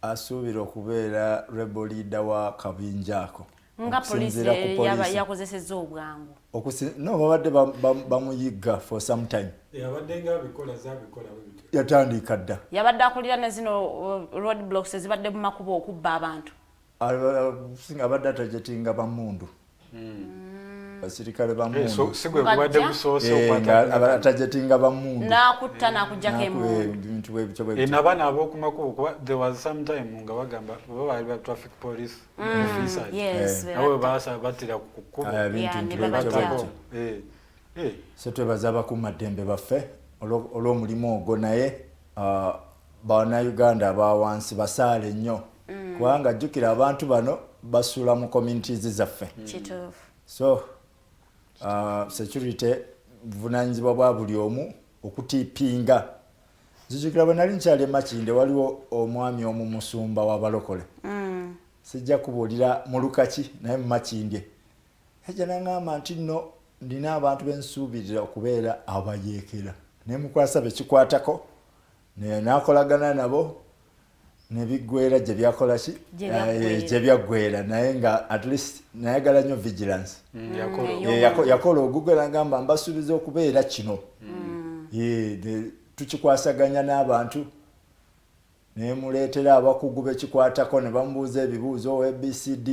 Asuubira okubeera rebel leader wa kabinja ako. Nga poliisi yakozesezza obwangu? No, babadde bamuyigga for some time. Yabadde nga abikola zabikola bwe yatandika dda. Yabadde akulira ne zino road blocks ezibadde mu makubo okubba abantu? Singa abadde atajetinga bamundu. Basirikale bamundu. Sigwe kubadde busoose okwata. Atajetinga bamundu. N'akutta n'akuggyako emundu. N'abaana ab'okumakubo kuba there was some time nga bagamba baba bali ba traffic police officers. Yes. Nawe baasa batira ku kkubo. So twebaza abakuumaddembe baffe olw'omulimu ogwo naye bannayuganda abawansi basaale nnyo kubanga jjukira abantu bano basuula mu communities zaffe. So security buvunaanyizibwa bwa buli omu okutiipinga. Zijjukira bwe nali nkyali e Makindye waliwo omwami omu musumba w'abalokole. Sijja kubuulira mu Lukaki naye mu Makindye. Ejja n'aŋŋamba nti nno ndina abantu bensuubirira okubeera abayeekera. Ne mukwasa bekikwatako n'akolagana nabo ne biggweera gye byakola ki gye byaggweera naye nga at least nayagala nnyo vigilance. Yakola ogugwe n'agamba mbasuubiza okubeera kino. Tukikwasaganya n'abantu ne muleetera abakugu bekikwatako ne bamubuuza ebibuuzo ABCD.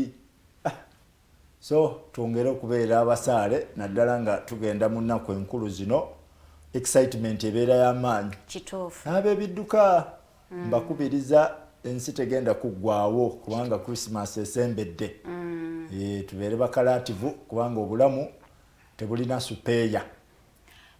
So twongere okubeera abasaale naddala nga tugenda mu nnaku enkulu zino excitement ebeera y'amaanyi. Kituufu. Ab'ebidduka mbakubiriza ensi tegenda kuggwaawo kubanga Christmas esembedde. Tubeere bakalaativu kubanga obulamu tebulina supeeya.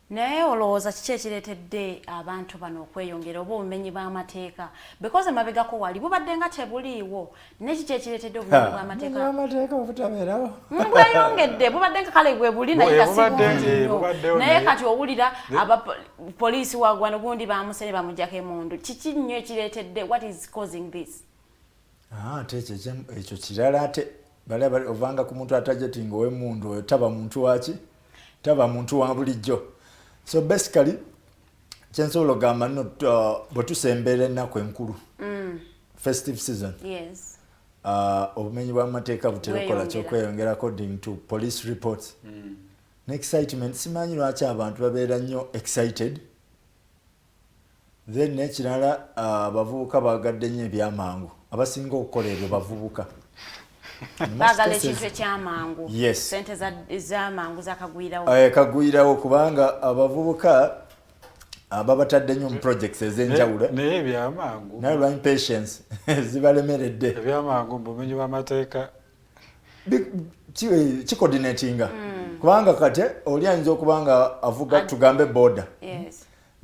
Naye olowooza kiki ekireetedde abantu bano okweyongera oba obumenyi bw'amateeka? Because emabegako wali bubadde nga tebuliiwo. Ne kiki ekireetedde obumenyi bw'amateeka? Amateeka obutabeerawo. Bweyongedde bubadde nga kale gwe buli naye naye kati owulira abapoliisi wagwano gundi bamusene bamuggyako emundu. Kiki nnyo ekireetedde? What is causing this? Ate ekyo kirala ate bali ovanga ku muntu atajetinga ow'emmundu oyo taba muntu waki? Taba muntu wa bulijjo. So basically, kyensobola ogamba nno bwe tusembeera ennaku enkulu festive season. Yes. Obumenyi bw'amateeka butera okukola kyokweyongera according to police reports. excitement simanyi lwaki abantu babeera nnyo excited then nekirala abavubuka bagadde nnyo ebyamangu abasinga okukola ebyo bavubuka bagala ekintu ekyamangu yes. sente z'amangu zakagwirawo kagwirawo kubanga abavubuka babatadde nnyo mu projects ez'enjawulo naye ebyamangu naye lwa impatience zibalemeredde ebyamangu mu bumenyi bw'amateeka kikoordinatinga kubanga kati oli ayinza okubanga avuga tugambe boda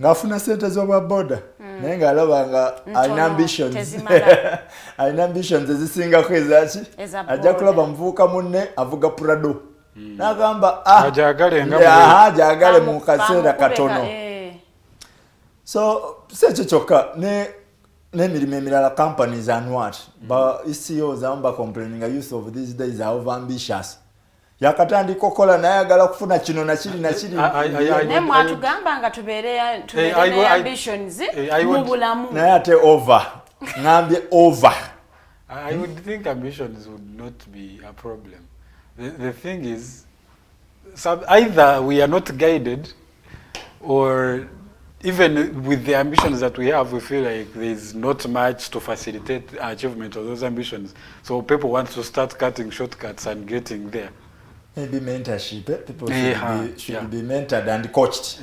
ng'afuna sente z'obwa boda naye ng'alaba nga alina ambitions ezisingako ezaki ajja kulaba muvubuka munne avuga prado n'agamba gyagale mu kaseera katono so si ekyo kyokka n'emirimu emirala companies and what ba CEOs abamu bacomplaininga youth of these days are over ambitious yakatandika okola naye ayagala kufuna kino nakiri naye mwatugamba nga tubeere ambitions mu bulamu naye ate over ngambye over. I would think ambitions would not be a problem. The thing is, either we are not guided, or even with the ambitions that we have, we feel like there's not much to facilitate achievement of those ambitions. So people want to start cutting shortcuts and getting there. Maybe mentorship. People should be mentored and coached.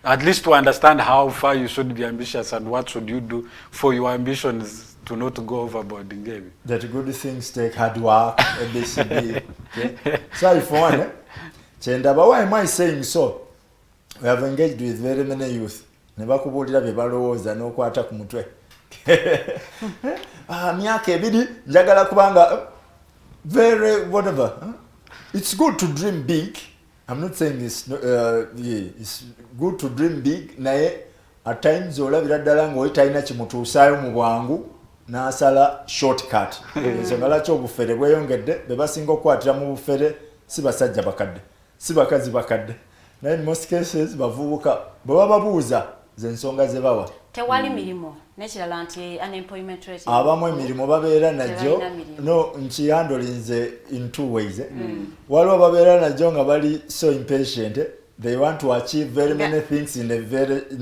At least to understand how far you should be ambitious and what should you do for your ambitions to not go overboard in game. That good things take hard work, ABCD. Okay? So if one, Chendaba, why am I saying so? We have engaged with very many youth. Never kubulira bye balowooza n'okwata ku mutwe. Myaka ebiri njagala kubanga very whatever. It's good to dream big. I'm not saying it's it's good to dream big. Naye at times olabira ddala ng'oyitalina kimutuusaayo mu bwangu n'asala shortcut. Ensonga lwaki obufere bweyongedde be basinga okukwatira mu bufere si basajja bakadde si bakazi bakadde. Naye in most cases bavubuka bwe bababuuza ze nsonga ze bawa. Tewali mirimu nekirala nti unemployment rate abamu emirimu babeera najjo no nkiyandolinze in two ways. Waliwo babeera najjo nga bali so impatient, they want to achieve very many things in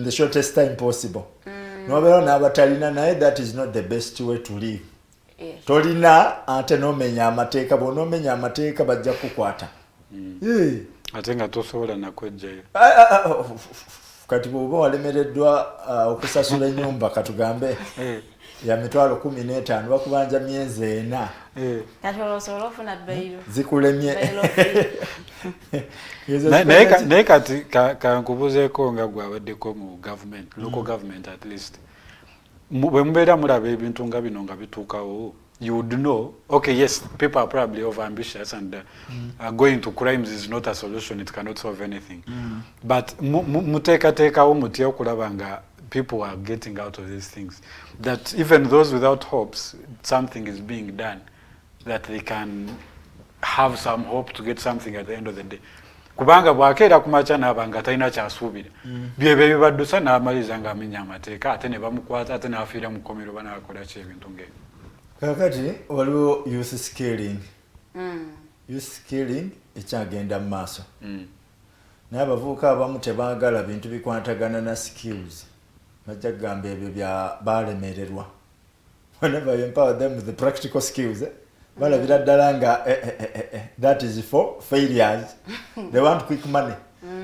the shortest time possible. Nobeera n'abatalina naye that is not the best way to live. Tolina ate n'omenya amateeka bw'onomenya amateeka bajja kukwata. Ate nga tosobola nakwejjayo. Kati bw'oba walemereddwa okusasula ennyumba katugambe ya mitwalo 15 bakubanja myezi 4. Kati osobola ofuna bayiro zikulemye. Naye kati kankubuzeeko nga gwabaddeko mu government, local government at least. Bwe mubeera mulaba ebintu nga bino nga bituukawo, you would know, okay, yes, people are probably over-ambitious and going to crimes is not a solution, it cannot solve anything. But muteekateekawo mutya okulaba nga people are getting out of these things. That even those without hopes, something is being done, that they can have some hope to get something at the end of the day. Kubanga bwakeera kumacha n'abanga talina kyasuubira. Byebyo bibaddusa n'amaliza nga amenya amateeka ate ne bamukwata ate n'afiira mu kkomero banaakola ki ebintu ng'ebyo. Kakati waliwo youth skilling. Youth skilling ekyagenda mu maaso. Naye abavubuka abamu tebaagala bintu bikwatagana na skills. Bajja kugamba ebyo bya balemererwa. Whenever you empower them with the practical skills, balabira ddala nga that is for failures. They want quick money.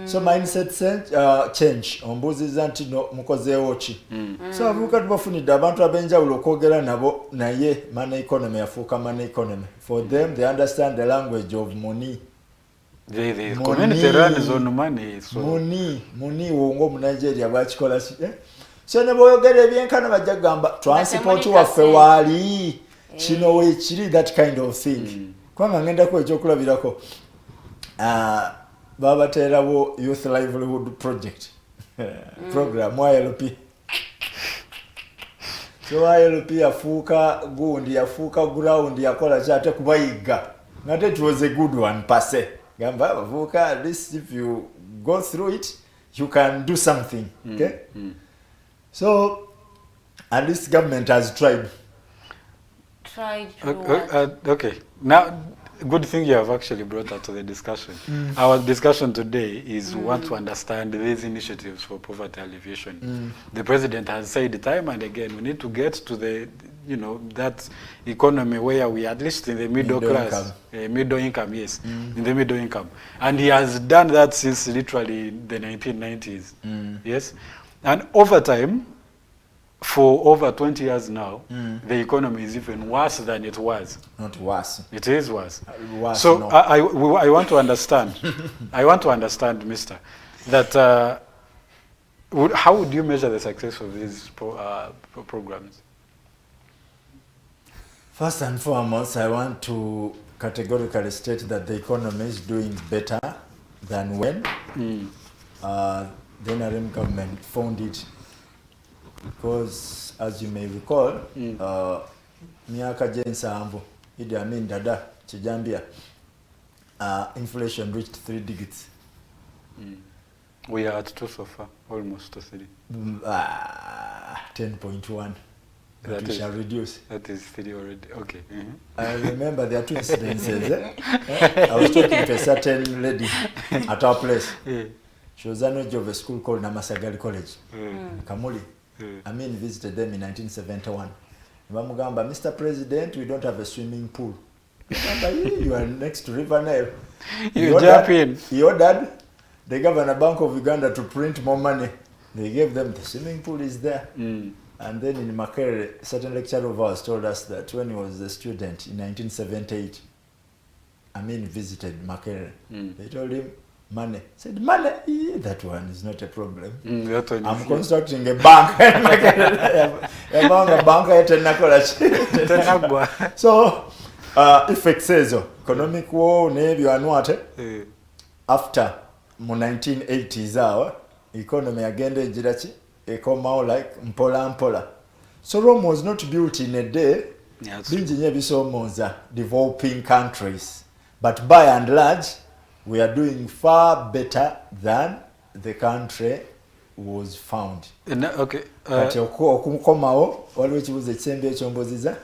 So mindset change ombuuziza nti no mukozeewo ki. So abavubuka tubafunidde abantu ab'enjawulo okwogera nabo naye money economy yafuuka money economy. For them they understand the language of money. The community runs on money. So money wongo mu Nigeria bwakikola ki. So ne boyogera ebyenkana bajja kugamba transport waffe waali kino weekiri that kind of thing. Kwanga ngendako ekyokulabirako babateerawo youth livelihood project program YLP. So YLP yafuuka gundi yafuuka ground yakola kyate kubayiga ngate it was a good one passe gamba bavuka at least if you go through it you can do something. Okay. So at least government has tried okay. Now Good thing you have actually brought that to the discussion. Our discussion today is we want to understand these initiatives for poverty alleviation. The president has said time and again, we need to get to the, that economy where we at least in the middle class, middle income, yes, in the middle income. And he has done that since literally the 1990s, yes. And over time, for over 20 years now, the economy is even worse than it was. Not worse. It is worse. Worse, so no. I want to understand, Mr., that how would you measure the success of these programs? First and foremost, I want to categorically state that the economy is doing better than when the NRM government found it. Because, as you may recall, miaka jensambu, Idi Amin Dada, Chijambia, inflation reached 3 digits. We are at 2 so far, almost to 3. 10.1. That we shall reduce. That is 3 already. Okay. I remember there are 2 incidences. I was talking to a certain lady at our place. She was an of a school called Namasagali College, Kamuli. Amin visited them in 1971. Bamugamba, Mr. President, we don't have a swimming pool. You are next to River Nile. You jump in. He ordered the Governor Bank of Uganda to print more money. They gave them the swimming pool is there. And then in Makerere, a certain lecturer of ours told us that when he was a student in 1978, Amin visited Makerere. They told him, money. Said, money? That one is not a problem. I'm constructing a bank. So, effect says, economic war, nebyo anwate, after mu 1980s hour, economy agende jirachi, ekomao like mpola. So Rome was not built in a day. Binji nyebiso monza, developing countries. But by and large, we are doing far better than the country was found. Okay. Kati okumukomawo waliwo ekibuzo ekisembe ekyomboziza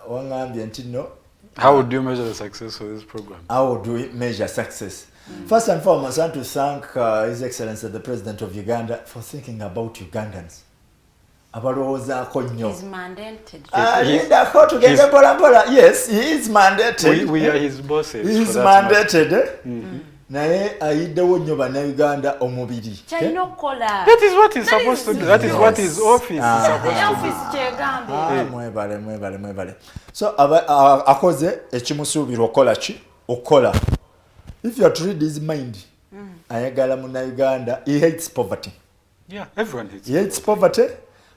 wangambye nti no. How would you measure the success of this program? How would we measure success? First and foremost, I want to thank His Excellency the President of Uganda for thinking about Ugandans. Abalowoozaako nnyo. He's mandated. Yes, he is mandated. We are his bosses. He is mandated. Naye ayiddewo nnyo bannayuganda omubiri. Kyalina okukola. That is what he's supposed to do. That is what his office is supposed to do. Office kyegambye. Mwebale. So akoze ekimusuubira okukola ki? Okukola. If you are to read his mind, ayagala munnayuganda, he hates poverty. Yeah, everyone hates poverty. He hates poverty.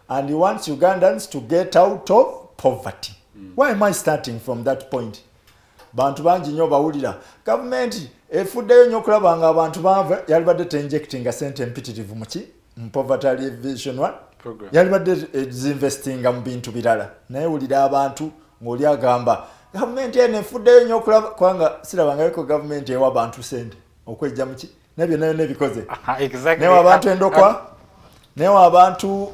And he wants Ugandans to get out of poverty. Why am I starting from that point? Bantu bangi nnyo bawulira. Government efuddeyo nnyo okulaba nga abantu banve yalibadde te-injectinga sente empitirivu mu poverty alleviation program. Yalibadde zinvestinga mu bintu birala. Naye wulira abantu ng'oli agamba government eno efuddeyo nnyo okulaba kubanga sirabangayoko government ewa abantu sente okwejja mu nebyo nayo nebikoze. Exactly. Newa abantu endokwa. Newa abantu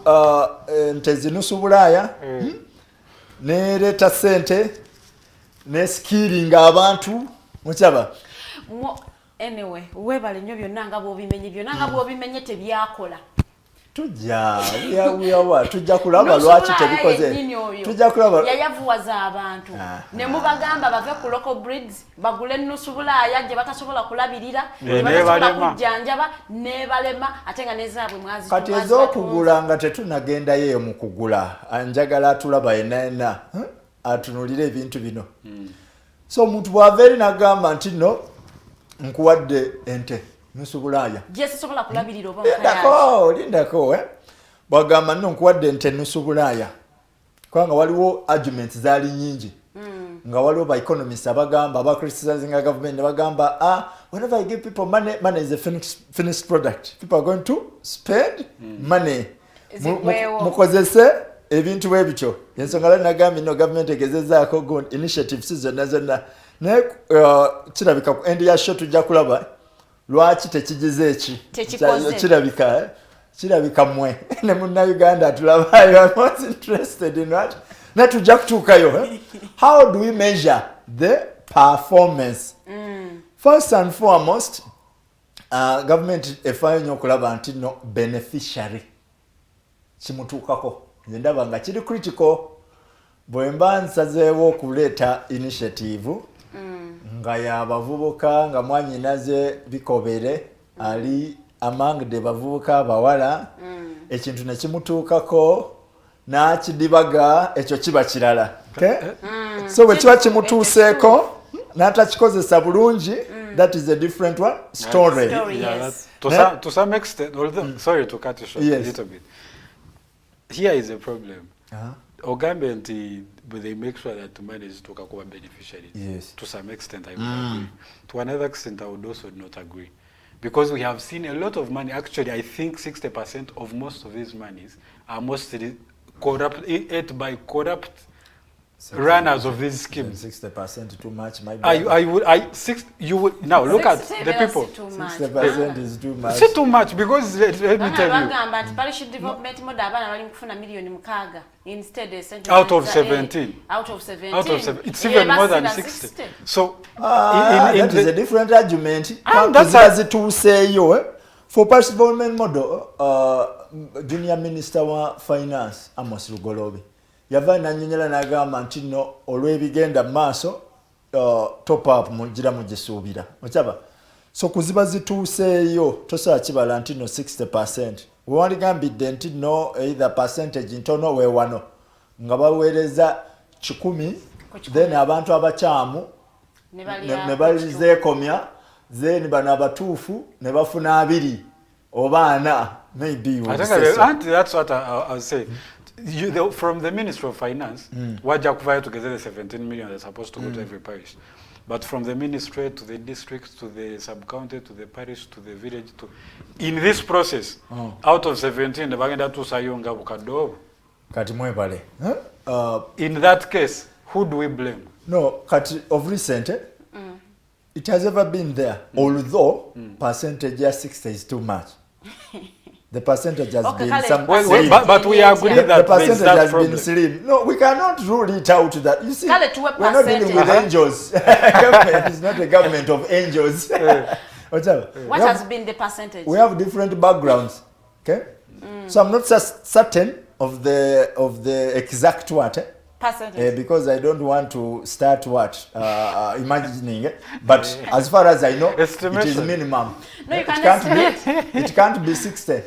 nte zinusu Bulaaya nereeta sente ne skilling abantu mukyaba. Anyway, webale nnyo byonna nga bw'obimenye tebyakola. Tujja kulaba lwaki tebikoze. Tujja kulaba yayavuwaza abantu ne mubagamba bave ku local breeds bagule nusu Bulaaya gye batasobola kulabirira batasobola kujjanjaba ne balema ate nga nezaabwe mwazi kati ez'okugula nga tetunagendayo mu kugula anjagala atulaba yenna atunulire ebintu bino. So omuntu bw'ava eri n'agamba nti no nkuwadde ente nusu Bulaaya gyesobola kulabirira oba lindako bw'agamba nno nkuwadde ente nusu Bulaaya kubanga waliwo arguments zaali nyingi nga waliwo ba economists abagamba aba criticizing a government ne bagamba whenever I give people money is a finished product. People are going to spend money. Mukozese ebintu bwebityo ensonga lali nagambye no government egezezaako good initiatives zonna naye kirabika ku endi ya show tujja kulaba lwaki tekigize eki kirabika mmwe ne munnayuganda tulabayo. I'm most interested in that. Na tujja kutuukayo. How do we measure the performance. First and foremost, government efaayo nnyo okulaba nti no beneficiary kimutuukako. Nze ndaba nga kiri critical bwe mba nsazeewo okuleeta initiative nga y'abavubuka nga mwanyinaze bikobere ali among the bavubuka abawala ekintu ne kimutuukako n'akidibaga ekyo kiba kirala. So bwe kiba kimutuuseeko n'atakikozesa bulungi, that is a different one story. To some extent, although sorry to cut you short a little bit, here is a problem. Ogambe nti but they make sure that to manage to kakuba beneficiaries. Yes. To some extent I would agree. To another extent I would also not agree. Because we have seen a lot of money, actually I think 60% of most of these monies are mostly ate by corrupt runners of these schemes. 60% too much, my you would now look at the people. 60% is too much. It's too much because let me tell you. Out of 17. Out of 17. Out of 7. It's even more than 60. So that is a different argument. That's as it to say you for past development model. Junior Minister wa Finance Amos Lugolobi yava nanyonyera n'agamba nti no olw'ebigenda maaso top up mugira mugisuubira okyaba so kuziba zituuseeyo tosobola kibala nti no 60% wewaligambidde nti no either percentage ntono weewano nga baweereza 10 then abantu abakyamu ne balizeekomya then bano abatuufu ne bafuna 2 oba 4. Maybe that's what I'll say. From the Ministry of Finance, what Jakuvaya together the 17 million they're supposed to go to every parish. But from the ministry to the district to the sub-county to the parish to the village to in this process, out of 17, the bagenda to sayonga bukado. Kati mwebale. In that case, who do we blame? No, kati of recent, it has ever been there. Although percentage of 60 is too much. The percentage has been some but we agree that the percentage has problem. Been slim. No, we cannot rule it out that you see we're not dealing with angels. Government is not a government of angels. What has been the percentage? We have different backgrounds. Okay? So I'm not certain of the exact what because I don't want to start imagining it. But as far as I know, it is minimum. No, you can it can't be 60.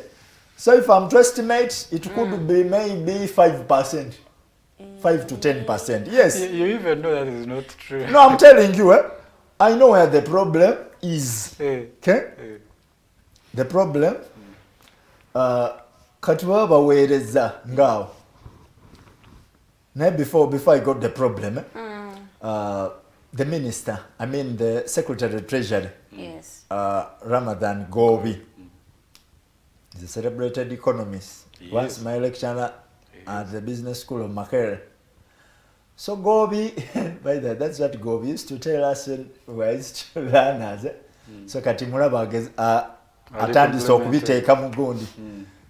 So if I'm to estimate, it could be maybe 5%, 5 to 10%. Yes. You even know that is not true. No, I'm telling you, I know where the problem is. Okay? The problem, katuwa baweereza ngao. Now before I got the problem, the minister, I mean the Secretary of Treasury, yes, Ramadan Gobi, the celebrated economist, once my lecturer at the business school of Makerere. So Gobi, by that's what Gobi used to tell us when we used to learn as so katimulaba atandise okubiteeka mu gundi.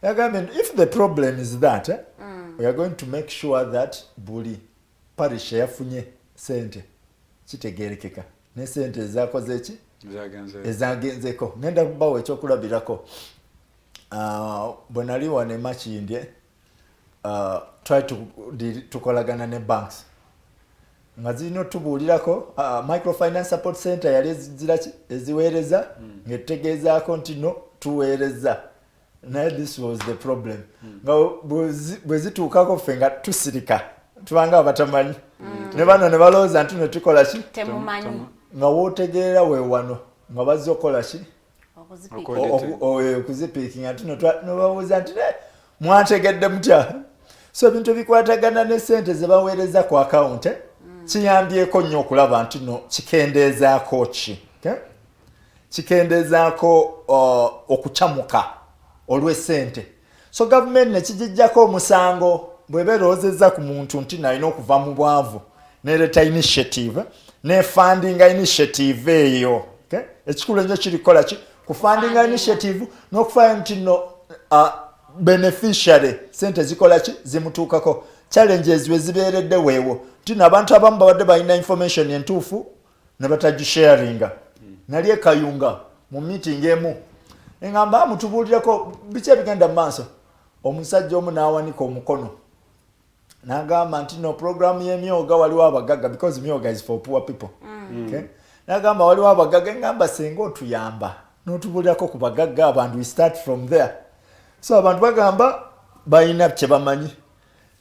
If the problem is that, we are going to make sure that buli parish yafunye sente kitegerekeka ne sente ezakoze ki ezagenzeko. Ngenda kubawo ekyokulabirako. Bwe nali wane Makindye try tukolagana ne banks nga zirina tubuulirako microfinance support center yali ziraki eziweereza ng'etegeezaako nti no tuweereza. Now this was the problem. Nga bwe zituukako ffe nga tusirika tubanga abatamanyi ne bano ne balowooza nti no tukola ki temumanyi nga wootegeera weewano nga bazze okukola ki okuzipiikinga nti no babuuza nti mwategedde mutya. So ebintu ebikwatagana ne sente ze baweereza ku akawunti kiyambyeko nnyo okulaba nti no kikendeezaako ki kikendeezaako okukyamuka olw'essente. So government ne kijijjako omusango bwe beeroozezza ku muntu nti nalina okuva mu bwavu nereeta initiative ne fundinga initiative eyo. Ekikulu ennyo kirikola ki kufundinga initiative n'okufaayo nti no beneficiary sente zikola ki zimutuukako. Challenges we zibeeredde weewo nti abantu abamu babadde balina information entuufu ne batagisharinga nali ekayunga mu meeting emu engamba mutubuulireko biki ebigenda mu maaso omusajja omu n'awanika omukono n'agamba nti no program y'emyoga waliwo abagagga because myoga is for poor people okay? N'agamba waliwo abagagga engamba senga otuyamba n'otubuulirako ku bagagga abantu we start from there so abantu bagamba balina kye bamanyi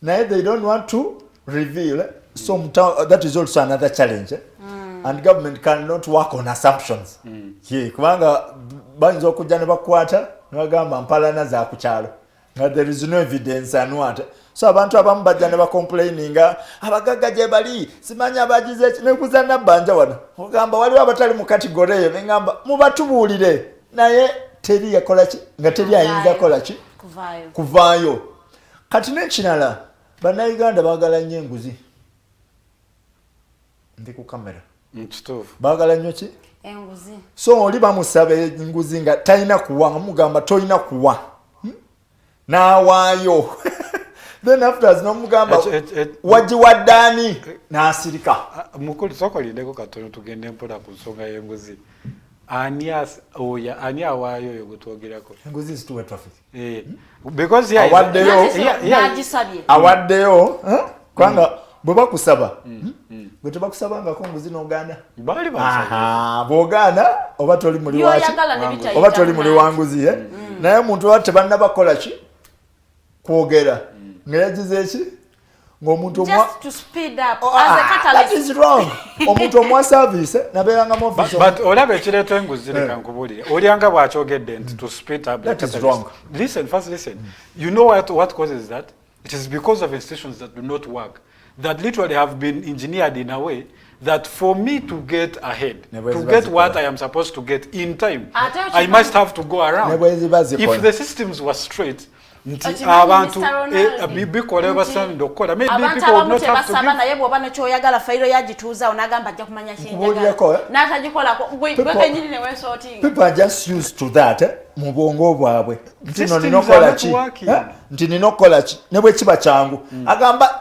naye they don't want to reveal so that is also another challenge and government cannot work on assumptions kubanga bayinza okujja ne bakwata ne bagamba mpalana za ku kyalo nga there is no evidence and what so abantu abamu bajja ne bacomplaininga abagagga gye bali simanyi abagize nekuza nabbanja wano ogamba waliwo abatali mu kategori eyo bengamba mubatubuulire naye teri yakola ki nga teri ayinza kola ki kuvaayo kati n'ekirala bannayuganda baagala nnyo enguzi ndi ku kamera baagala nnyo ki enguzi so oli bamusaba enguzi nga talina kuwa nga mugamba tolina kuwa n'awaayo then afterwards nomugamba wagiwaddaani n'asirika mukulu sokolindeko katono tugende mpola ku nsonga y'enguzi ani awaayo oyo gwe twogerako enguzi zituwe traffic because awaddeyo kubanga bwe bakusaba bwe tebakusabangako nguzi n'ogaana bw'ogaana oba toli muli waki oba toli muli wanguzi naye omuntu oba tebannabakola ki kwogera ngayagize eki ng'omuntu omuntu omwa service nabeeranga mu office but olaba ekireeta enguzi leka nkubuulire olyanga bw'akyogedde nti to speed up that is wrong. Listen you know what causes that it is because of institutions that do not work that literally have been engineered in a way that for me to get ahead, to get what I am supposed to get in time, I must have to go around. If the systems were straight, abantu bikola basanda okukola maybe people would not have to give naye bwoba nekyoyagala fayiro yagituuza onagamba ajja kumanya kyenjagala n'atagikolako gwe kenyini ne weesootinga people are just used to that mu bwongo bwabwe nti no ninokola ki nti ninokola ki ne bwe kiba kyangu agamba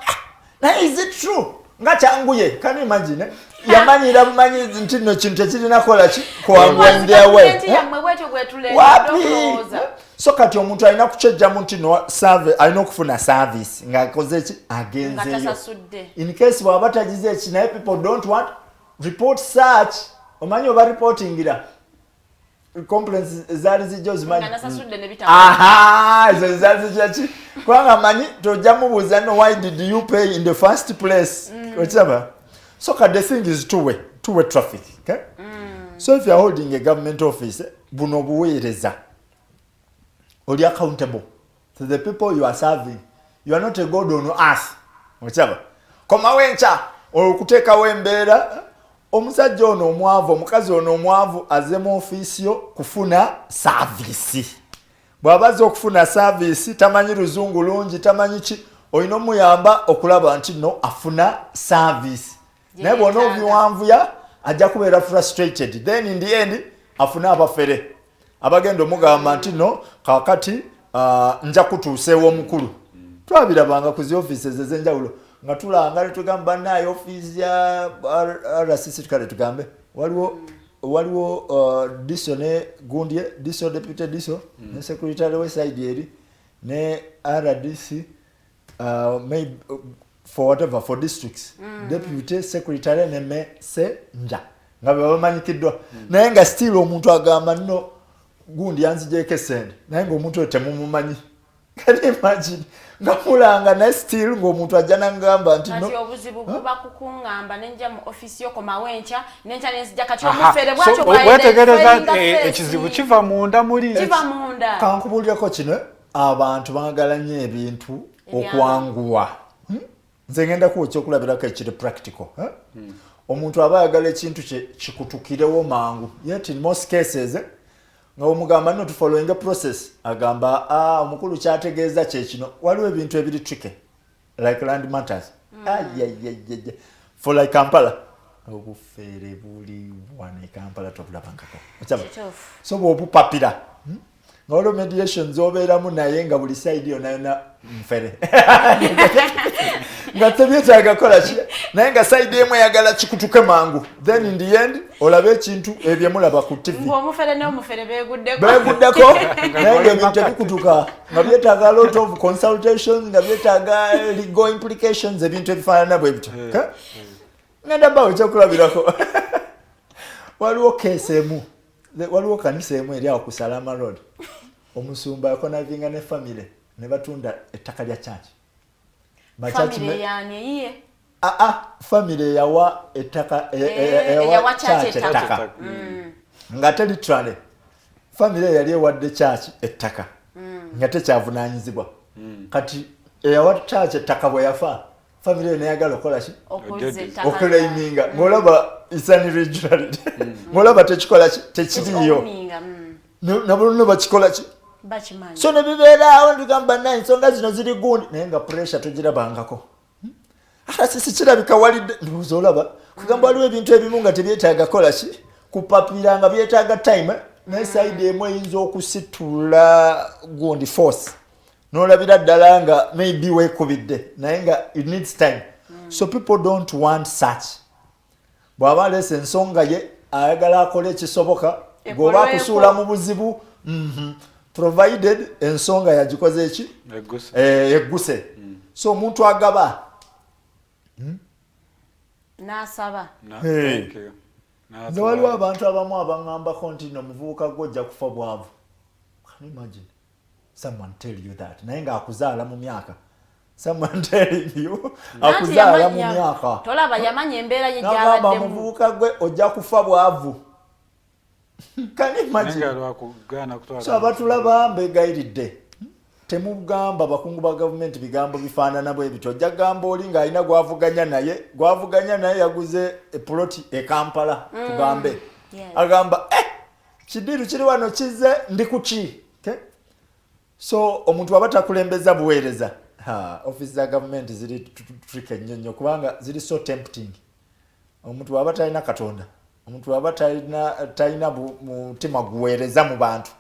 naye is it true nga kyanguye can you imagine yamanyira bumanyi nti no kintu tekirina kola ki kwangwendewe so kati omuntu alina kukyejjamu nti no serve alina okufuna service ng'akoze eki agenzeeyo in case bw'aba tagize eki naye people don't want report search omanyi oba reportingira complaints ezaali zijja ozimanyi ezo ezaali zijja ki kubanga manyi tojja mubuuza no why did you pay in the first place okiraba so kati the thing is two-way traffic okay? So if you are holding a government office buno buweereza oli accountable to the people you are serving. You are not a god on earth. Okiraba koma wencha okuteekawo embeera omusajja ono omwavu omukazi ono omwavu aze mu ofiisi yo kufuna saavisi bw'abaza okufuna saavisi tamanyi luzungu lungi tamanyi ki olina omuyamba okulaba nti no afuna saavisi naye bw'ona obiwanvuya ajja kubeera frustrated then in the end afuna abafere abagenda omugamba nti no kakati nja kutuuseewo omukulu twabirabanga ku zi offices ez'enjawulo nga tulanga tugamba naye office ya RCC kale tugambe waliwo diso ne gundye diso deputy diso ne secretary we side eri ne RDC maybe for whatever for districts deputy secretary ne messenger nga bamanyikiddwa naye nga still omuntu agamba no gundi yanzijeko esente naye ng'omuntu temumumanyi kati imagine nga mulanga naye still ng'omuntu ajja nangamba nti kati obuzibu buba kukuŋŋamba nenja mu office yo koma wencha nencha nenzija kati omufere bwatyo bwetegereza ekizibu kiva munda muli kankubuulirako kino abantu baagala nnyo ebintu okwanguwa nze ngenda kuwa ekyokulabirako ekiri practical omuntu aba ayagala ekintu kikutukirewo mangu yet in most cases nga omugamba no to following a process agamba omukulu kyategeeza kyekino waliwo ebintu ebiri tricky like land matters for like Kampala obufere buli wane Kampala tobulabangako so bw'obupapira nga waliwo mediations obeeramu naye nga buli side yona yona mfere nga tebyetaaga kola ki naye nga side emu eyagala kikutuke mangu then in the end olabe ekintu ebyo mulaba ku TV ng'omufere n'omufere beeguddeko naye ng'ebintu tebikutuka nga byetaaga a lot of consultations nga byetaaga legal implications ebintu ebifaanana bwe bityo ngenda bawo ekyokulabirako waliwo keesi emu waliwo kanisa emu eri awo ku Salama Road omusumba yakonavinga ne family ne batunda ettaka lya church family yani iye family yawa ettaka yawa church ettaka nga literally family yali ewadde church ettaka nga tekyavunanyizibwa kati eyawa church ettaka bwe yafa family neyagala okola ki okulaiminga ng'olaba isani regionality ng'olaba tekikola ki tekiriyo nabulunno bakikola ki so ne bibeeraawo ndigamba naye ensonga zino ziri gundi naye nga pressure togirabangako ate sisi kirabika walidde ndowooza olaba kugamba waliwo ebintu ebimu nga tebyetaaga kola ki kupapira nga byetaaga time naye side emu eyinza okusitula gundi force n'olabira ddala nga maybe weekubidde naye nga it needs time so people don't want such bw'aba aleese ensonga ye ayagala akole ekisoboka gweoba akusuula mu buzibu provided ensonga yagikoze eki egguse so omuntu agaba n'asaba nze waliwo abantu abamu abaŋŋambako nti nomuvubuka gwojja kufa bwavu. Can you imagine someone tell you that naye ng'akuzaala mu myaka someone telling you akuzaala mu myaka tolaba yamanya embeera ye gy'abaddemu n'agamba muvubuka gwe ojja kufa bwavu. Can you imagine? So abatulaba mbegayiridde temugamba bakungu ba gavumenti bigambo bifaanana bwe bityo ojja gamba oli ng'alina gwavuganya naye yaguze epuloti e Kampala tugambe agamba kidiru kiri wano kize ndi kuki so omuntu waba takulembeza buweereza office za gavumenti ziri tricky nnyo kubanga ziri so tempting. Omuntu waba talina Katonda omuntu waba talina mutima guweereza mu bantu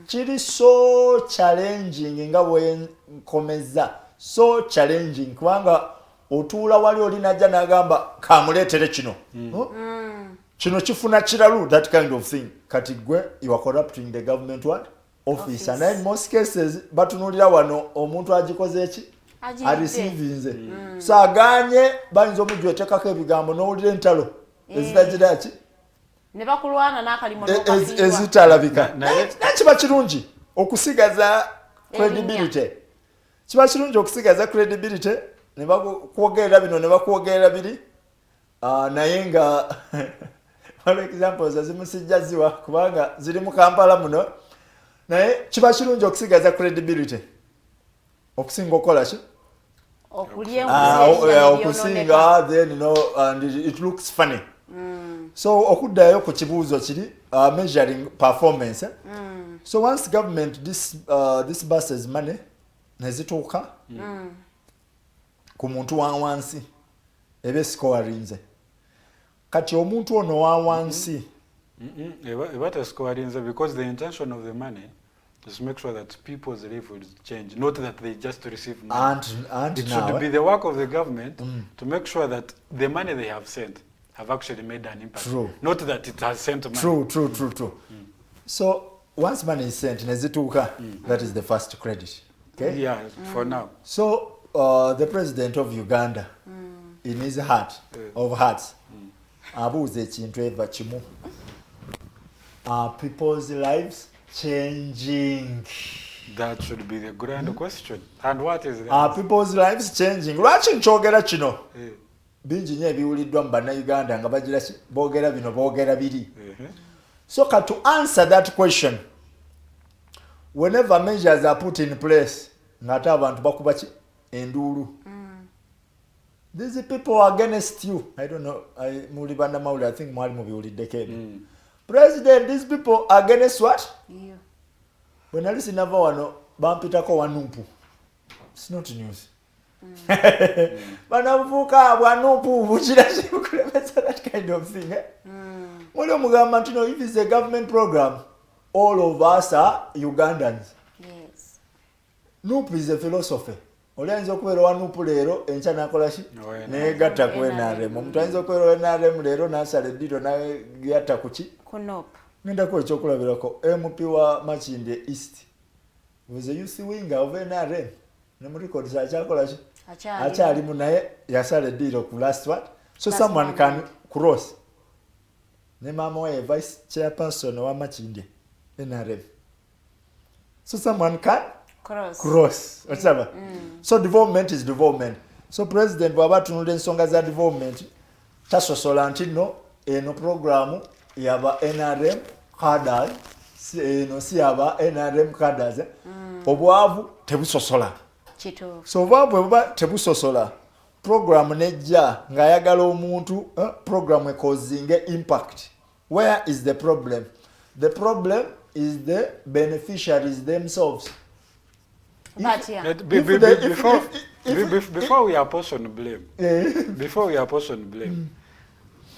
kiri so challenging nga bwenkomeza so challenging kubanga otuula wali olinajja n'agamba kamuleetere kino kino kifuna kiralu that kind of thing kati gwe you are corrupting the government what office and in most cases batunulira wano omuntu agikoze eki arisivinze so aganye bayinza omujwetekako ebigambo n'owulira entalo ezitagira ki ne bakulwana n'akalimo ezitalabika kiba kirungi okusigaza credibility kiba kirungi okusigaza credibility ne bakwogerera bino ne bakwogerera biri naye nga for example ezimusijja ziwa kubanga ziri mu Kampala muno naye kiba kirungi okusigaza credibility okusinga okola ki okusinga then you know and it looks funny so okuddayo ku kibuuzo kiri measuring performance so once government this buses money nezituuka ku muntu wa wansi ebe scorinze kati omuntu ono wa wansi eba scorinze because the intention of the money is to make sure that people's life will change, not that they just receive money. And it should be the work of the government to make sure that the money they have sent have actually made an impact. True. Not that it has sent money. True. So once money is sent, nezituka, that is the first credit. Okay? Yeah, for now. So the president of Uganda, in his heart of hearts, abuze ekintu eva kimu. People's lives changing. That should be the grand question. And what is that? Are people's lives changing? Lwaki nkyogera kino? Bingi nnyo ebiwuliddwa mu bannayuganda nga bagira boogera bino boogera biri. So to answer that question, whenever measures are put in place, ng'ate abantu bakuba ki enduulu. These people are against you. I don't know. Muli bannamawulire, I think mwali mubiwuliddeko ebyo. President, these people are against what? Yeah. When I listen to wano, bampitako wanumpu. It's not news. Banavuka wanumpu, that kind of thing. If it's a government program, all of us are Ugandans. Yes. Nupu is a philosophy. Olianza okubeera wa Nupu leero enkya n'akola ki? N'egatta ku NRM. Omuntu ayinza okubeera NRM leero n'asala eddiiro n'agatta ku ki? Ku Nupu. Ngendako ekyokulabirako MP wa Makindye East was a youth winger of NRM. Ne mu records akyakola ki? Akyalimu naye yasala eddiiro ku last what? So someone can cross. Ne maama we vice chairperson wa Makindye NRM. So someone can cross. Whatever. So development is development. So president bwaba tunula ensonga za development tasosola nti no eno programu yaba NRM cadres eno si yaba NRM cadres obwaavu tebusosola. So obwaavu bweba tebusosola programu nejja ng'ayagala omuntu programu causing impact. Where is the problem? The problem is the beneficiaries themselves. Before we apportion blame,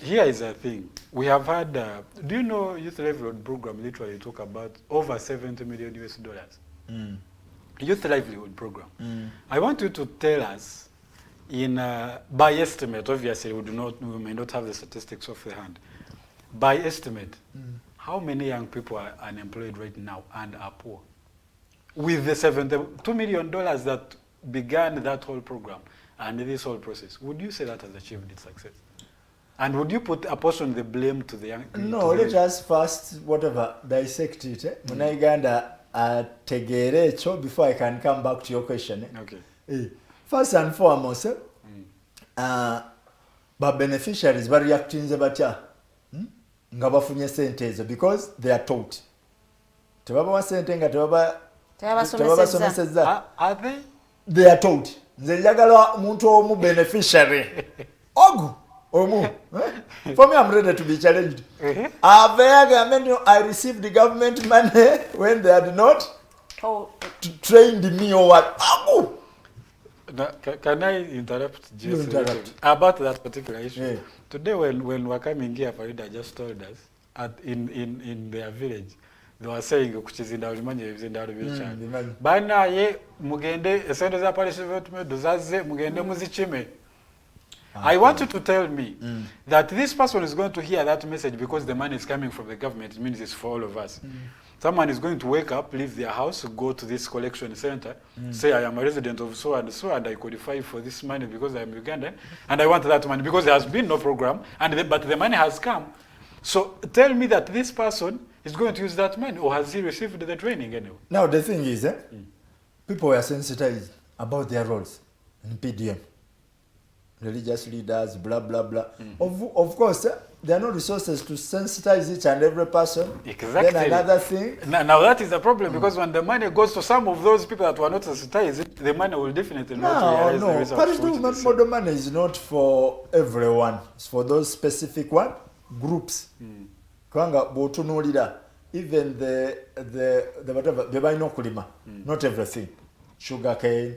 here is a thing. We have had, do you know Youth Livelihood Program literally talk about over $70 million US. Youth Livelihood Program. I want you to tell us, by estimate, obviously we may not have the statistics off the hand, by estimate, how many young people are unemployed right now and are poor? With the $72 million that began that whole program and this whole process, would you say that has achieved its success? And would you apportion the blame to the young people? No, let us first, dissect it. Munaiganda tegere echo before I can come back to your question. Okay. First and foremost, beneficiaries are reacting batya nga bafunye sente ezo because they are taught. Tebabawa sente nga tebabasomesezza. Are they? They are taught. Nze njagala omuntu omu beneficiary. Ogu. Omu. For me, I'm ready to be challenged. I received the government money when they had not trained me or what. Ogu. Can I interrupt just about that particular issue? Yeah. Today when we were coming here, Farida just told us in their village, they were saying kuchizinda ulimanye bizinda ulibicha. Bana ye mugende esendo za pale shivetume dozaze mugende muzichime. I want you to tell me that this person is going to hear that message because the money is coming from the government. It means it's for all of us. Someone is going to wake up, leave their house, go to this collection center, say, I am a resident of so and I qualify for this money because I am Ugandan, and I want that money because there has been no program, but the money has come. So tell me that this person is going to use that money, or has he received the training anyway? Now, the thing is, people are sensitized about their roles in PDM. Religious leaders, blah, blah, blah. Of course, there are no resources to sensitize each and every person. Exactly. Then another thing. Now that is the problem, because when the money goes to some of those people that were not sensitized, the money will definitely not realize the results. The money is not for everyone. It's for those specific groups. Even the whatever, the binoculima, not everything. Sugarcane,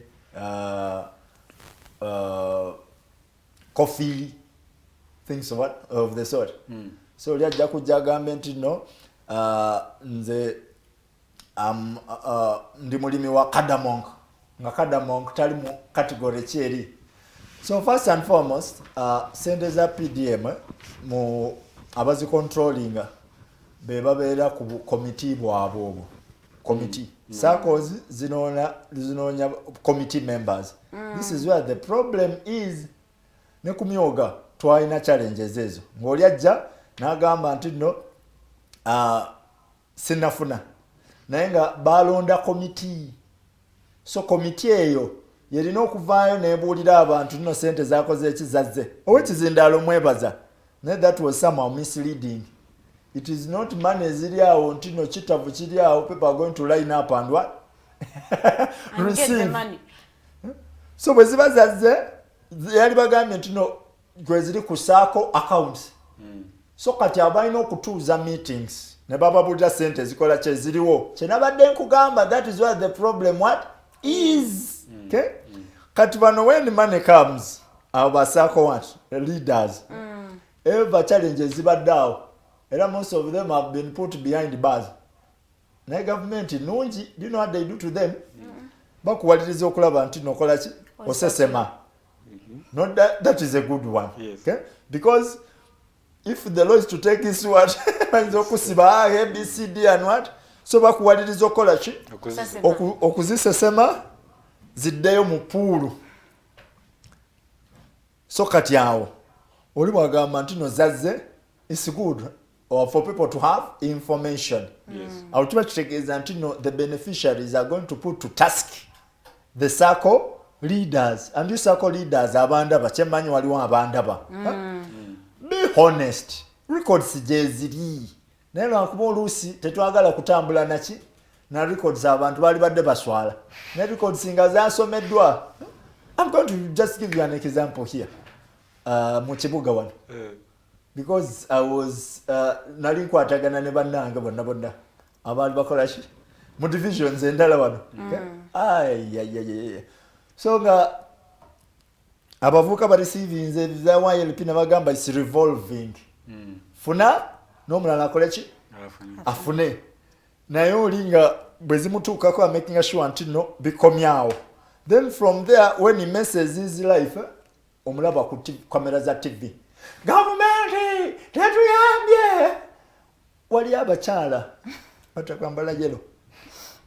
coffee, things of the sort. So lyajja kujja government no nze ndi mulimi wa cardamom nga cardamom tali mu category kyeri. So first and foremost sente za PDM mu abazi controlling be babeera ku committee bwabwe obwo committee circles zinonya committee members. This is where the problem is. Ne kumyoga twalina challenges ezo ng'oli ajja n'agamba nti no sinafuna naye nga balonda committee. So committee eyo yerina okuvaayo n'ebuulira abantu nno sente zaakoze ekizazze owekizindaalo mwebaza naye that was somehow misleading. It is not money ziri awo nti no kitavu kiri awo, people are going to line up and what and receive. Get the money. So bwe ziba zazze yali bagambye nti no gwe ziri ku sako accounts. So kati abalina okutuuza meetings ne bababuulira sente zikola kye ziriwo kye nabadde nkugamba. That is where the problem is. Okay? Kati bano when money comes abo basako leaders ever challenges zibadde awo era most of them have been put behind bars. Naye government nungi, do you know what they do to them? bakuwaliriza okulaba nti nokola ki osesema. Not that is a good one. Yes. Okay? Because if the law is to take this what okusiba ABCD and what, so bakuwaliriza okola ki okuzisesema ziddeyo mu pool. So kati awo oli bwagamba nti no zazze, it's good or for people to have information. Yes. Ultimately kitegeeza nti no the beneficiaries are going to put to task the circle leaders, and these circle leaders abandaba kyemanyi waliwo abandaba. Be honest, records jeziri naye lwakuba oluusi tetwagala kutambula naki na records abantu bali badde baswala ne records nga zasomeddwa. I'm going to just give you an example here mu kibuga wano because I was nali nkwatagana ne bannange bonna abaali bakola ki mu divisions endala wano. So nga abavuka ba receiving za YLP na bagamba is revolving. Funa n'omulala akole ki afune naye olinga bwezimutuukako making sure nti no bikomyawo. Then from there when he messes his life omulaba ku kamera za TV government tetuyambye wali abakyala batakwambala jelo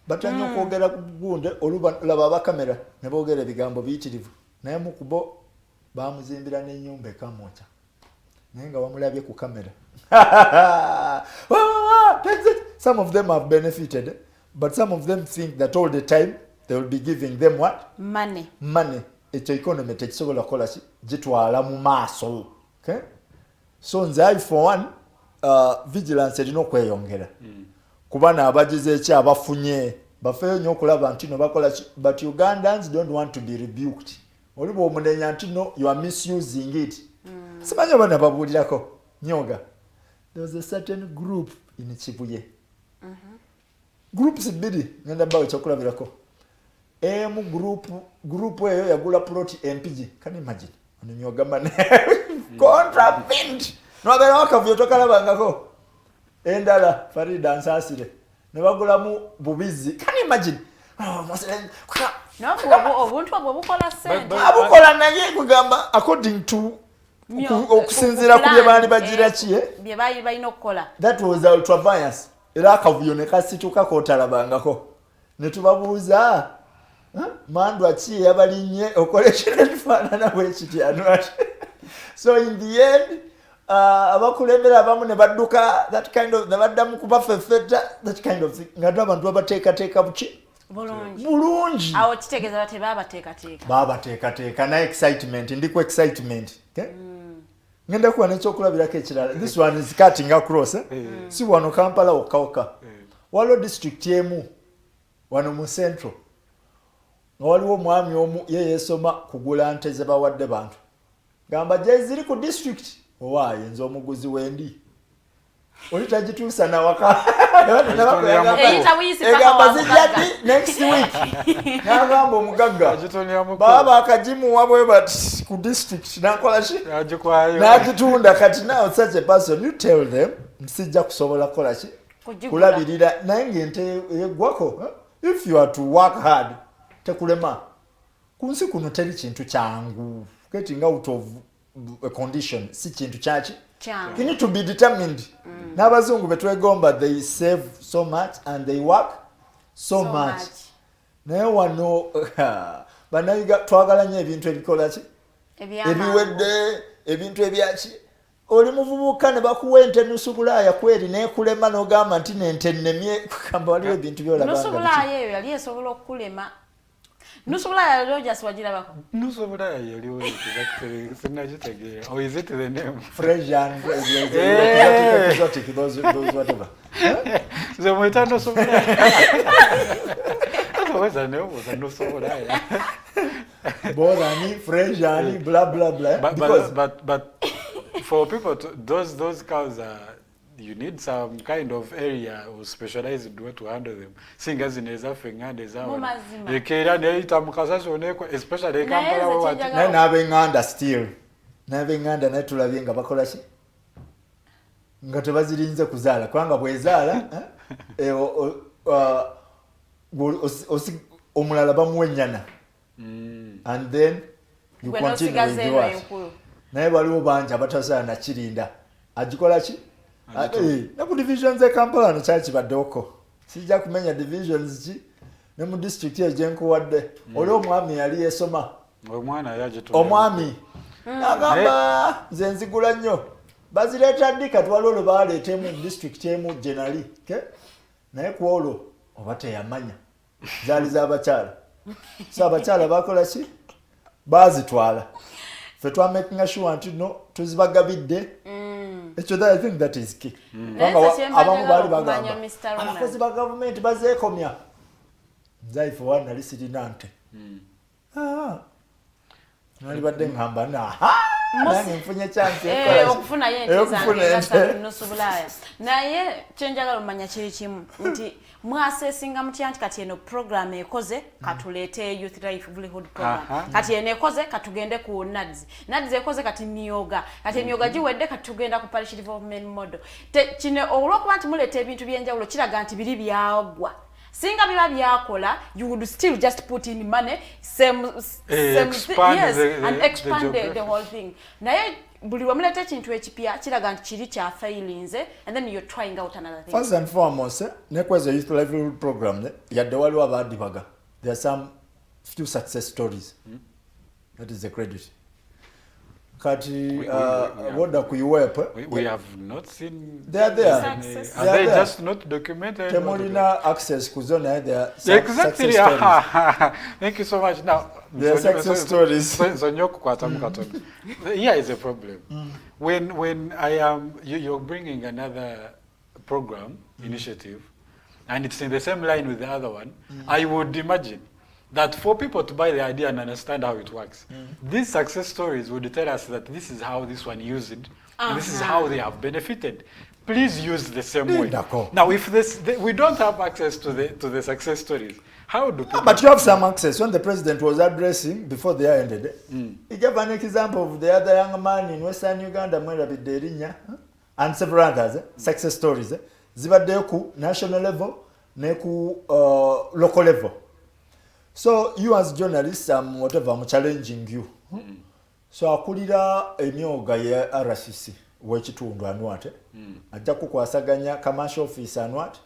batanya okwogera ku gunde olaba abakamera ne boogera ebigambo biyitirivu naye mukubo bamuzimbira n'ennyumba ekamwokya naye nga wamulabye ku kamera. Some of them have benefited, but some of them think that all the time they will be giving them what? Money. Ekyo economy tekisobola kukola ki gitwala mu maaso. Okay? So nze for one vigilance erina okweyongera. Kubana abagize eki abafunye bafeyo nnyo okulaba nti no bakola ki, but Ugandans don't want to be rebuked. Oliba omunenya nti no you are misusing it. Simanyi abana babuulirako nyoga. There was a certain group in Chibuye. Groups bbiri ngenda bawe kyokulabirako. Emu group eyo yagula plot MPG. Can you imagine? Nyoga man. Contraband. Nobera wakavyo tokalabangako. Endala Farida Nsasire. Ne bagula mu bubizi. Can you imagine? No, obuntu obukola sente. Abukola naye kugamba according to okusinzira ku bye baali bagira ki bye baali balina okukola. That was ultra bias. Era akavuyo ne kasituka kootalabangako. Ne tubabuuza mandwa ki yabalinye okolekera ekifaanana bwekiti anwat. So in the end abakulembera abamu ne badduka that kind of ne baddamu kubafefeta that kind of thing. Nga abantu babateekateeka buki bulungi awo kitegeeza bate babateekateeka na excitement ndiko excitement. Okay? Ngenda kuwa n'ekyokulabirako ekirala. This one is cutting across. Si wano Kampala okawuka. Waliwo district emu wano mu central. Waliwo omwami omu ye yeesoma kugula nte ze bawadde bantu. Gamba gye ziri ku district. Owaaye nze omuguzi wendi. Oli tagituusa nawaka. Egamba zijjaddi next week. N'agamba omugagga. Baba akagimuwa bwe bati ku district n'akola ki? N'agitunda kati now such a person you tell them nsijja kusobola kukola ki? Kulabirira naye ng'ente yeggwako. If you are to work hard tekulema. Ku nsi kuno teri kintu kyangu. Getting out of a condition si kintu kyaki? You need to be determined. N'abazungu betwegomba they save so much and they work so much. Naye wano banayiga twagala nnyo ebintu ebikola ki? Ebiwedde ebintu ebyaki? Oli muvubuka ne bakuwa ente nusu bulaaya kweri n'ekulema n'ogamba nti n'ente nnemye kugamba waliwo ebintu byolabanga. Nusu bulaaya eyo yali esobola okukulema. Nusu bulaaya lyo just wagirabako. Nusu bulaaya yaliwo exactly sinagitegeera. Or is it the name? Fresian, exotic, those whatever. Ze mwita nusu bulaaya. What's the name? Was a nusu bulaaya. Borani, Fresian, blah blah blah. But for people to, those cows are, you need some kind of area or specialized way to handle them. Singa zineza fengande zawo. Ekera neita mukasaso neko especially Kampala wati. Na benganda still. Na benganda netulabye nga bakola ki? Nga tebazirinze kuzaala kwanga bwezaala omulala bamuwenyana and then you continue with yours. Naye waliwo bangi abatasaana kirinda agikola ki ne ku divisions e Kampala no kyaki baddeko sijja kumenya divisions ki ne mu district egyenkuwadde oli omwami yali yesoma omwami agamba nze nzigula nnyo bazireeta ddi kati waliwo lwe baaleetemu district emu generali naye ku olwo oba teyamanya zaali z'abakyala so abakyala bakola ki bazitwala ffe twamakinga sure nti no tuzibagabidde ekyo I think that is key abamu baali bagamba abakozi ba gavumenti bazeekomya nzaife wa nali sirina nte nali badde ngamba nange nfunye chance okufuna yente nosubulaya naye kyenjagala omanya kiri kimu nti mwasesinga mutya nti kati eno program ekoze katuleete youth livelihood program kati eno ekoze katugende ku NADS ekoze kati niyoga kati niyoga giwedde katugenda ku parish development model kino olwokuba nti muleeta ebintu byenjawulo kiraga nti biri byagwa singa biba byakola you would still just put in money and expand the whole thing naye buli wamuleta ekintu ekipya kiraga nti kiri kya failinze and then you're trying out another thing. First and foremost nekweza youth livelihood program yadde waliwo abaadibaga there are some few success stories that is the credit kati woda ku we have not seen they are there are they just not documented temolina access ku zone there exactly thank you so much now the success stories so nyokukwata mukatono here is a problem when I am you're bringing another program initiative and it's in the same line with the other one I would imagine that for people to buy the idea and understand how it works, these success stories would tell us that this is how this one used it, and this is how they have benefited. Please use the same way. Now, if we don't have access to the success stories, how do people? But you have some access. When the president was addressing before the year ended, he gave an example of the other young man in Western Uganda, Mwera and several others, success stories. Zibadde ku national level, ne ku local level. So you as journalists, whatever, I'm challenging you. So akulira emyoga ya RCC wechitundu anwate. Ajja kukwasaganya commercial office anwate.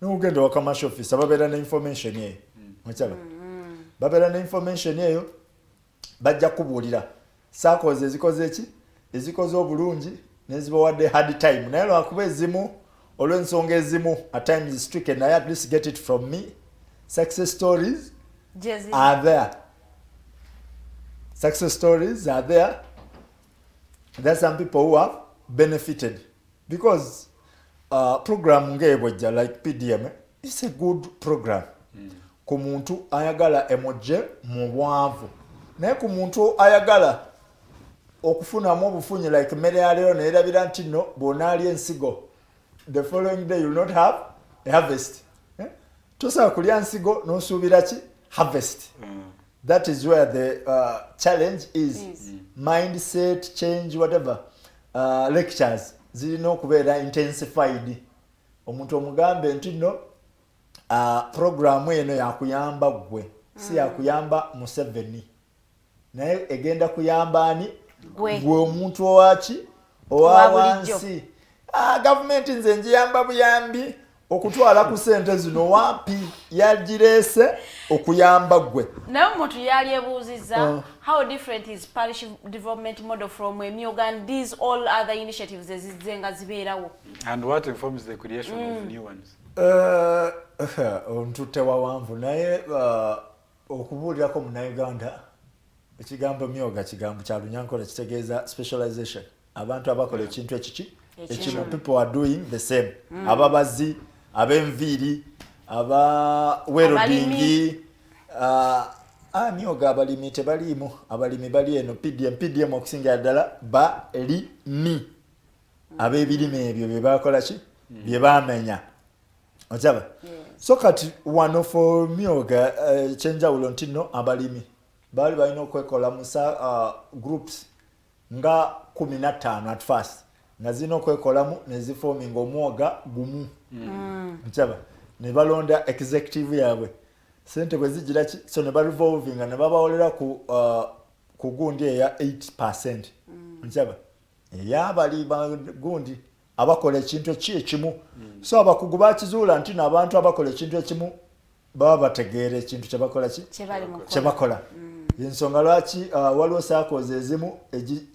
N'ugenda wa commercial office babera na information ye. Mwachaba. Babera na information yeyo bajja kubulira. Sakoze zikoze ki? Ezikoze obulungi nezibawadde hard time. Naye lwakuba ezimu olw'ensonga ezimu at times stricken I at least get it from me. Success stories are there. Success stories are there. There are some people who have benefited because program ngebojja like PDM is a good program. Ku muntu ayagala emoje mu bwavu. Naye ku muntu ayagala okufunamu obufunyi like mmere ya leero neerabira nti no bw'onaalya ensigo the following day you will not have a harvest. Tosobola kulya nsigo n'osuubira ki harvest. That is where the challenge is. Mindset change, whatever. Lectures zirina okubeera intensified. Omuntu omugambe nti no program eno yakuyamba gwe si yakuyamba Museveni. Naye egenda kuyamba ani gwe omuntu owaki owawansi. Government nze njiyamba buyambi okutwala ku sente zino wapi yagirese okuyamba gwe. Naye omuntu yali ebuuziza how different is parish development model from emyoga and these all other initiatives ezizenga zibeerawo. And what informs the creation of new ones? Ontutte wawanvu naye okubuulirako munnayuganda ekigambo myoga kigambo kya Lunyankola kitegeeza specialization. Abantu abakola ekintu ekiki ekimu people are doing the same. Ababazi abenviri aba werodingi myoga abalimi tebaliimu abalimi bali eno PDM okusinga ddala balimi ab'ebirime ebyo bye bakola ki bye bamenya otaba so kati one for myoga chenjawulo nti no abalimi bali balina okwekola musa groups nga 15 at first nga zino okwekolamu neziforming omwoga gumu ntaba ne balonda executive yaabwe sente bwe zigira ki so ne ba revolvinga ne babawolera ku gundi eya 8%. Nchaba eyabali gundi abakola ekintu ekimu. So abakugu bakizuula nti n'abantu abakola ekintu ekimu baba bategeera ekintu kyebakola ki kyebakola. Yensonga lwaki waliwo saakoze ezimu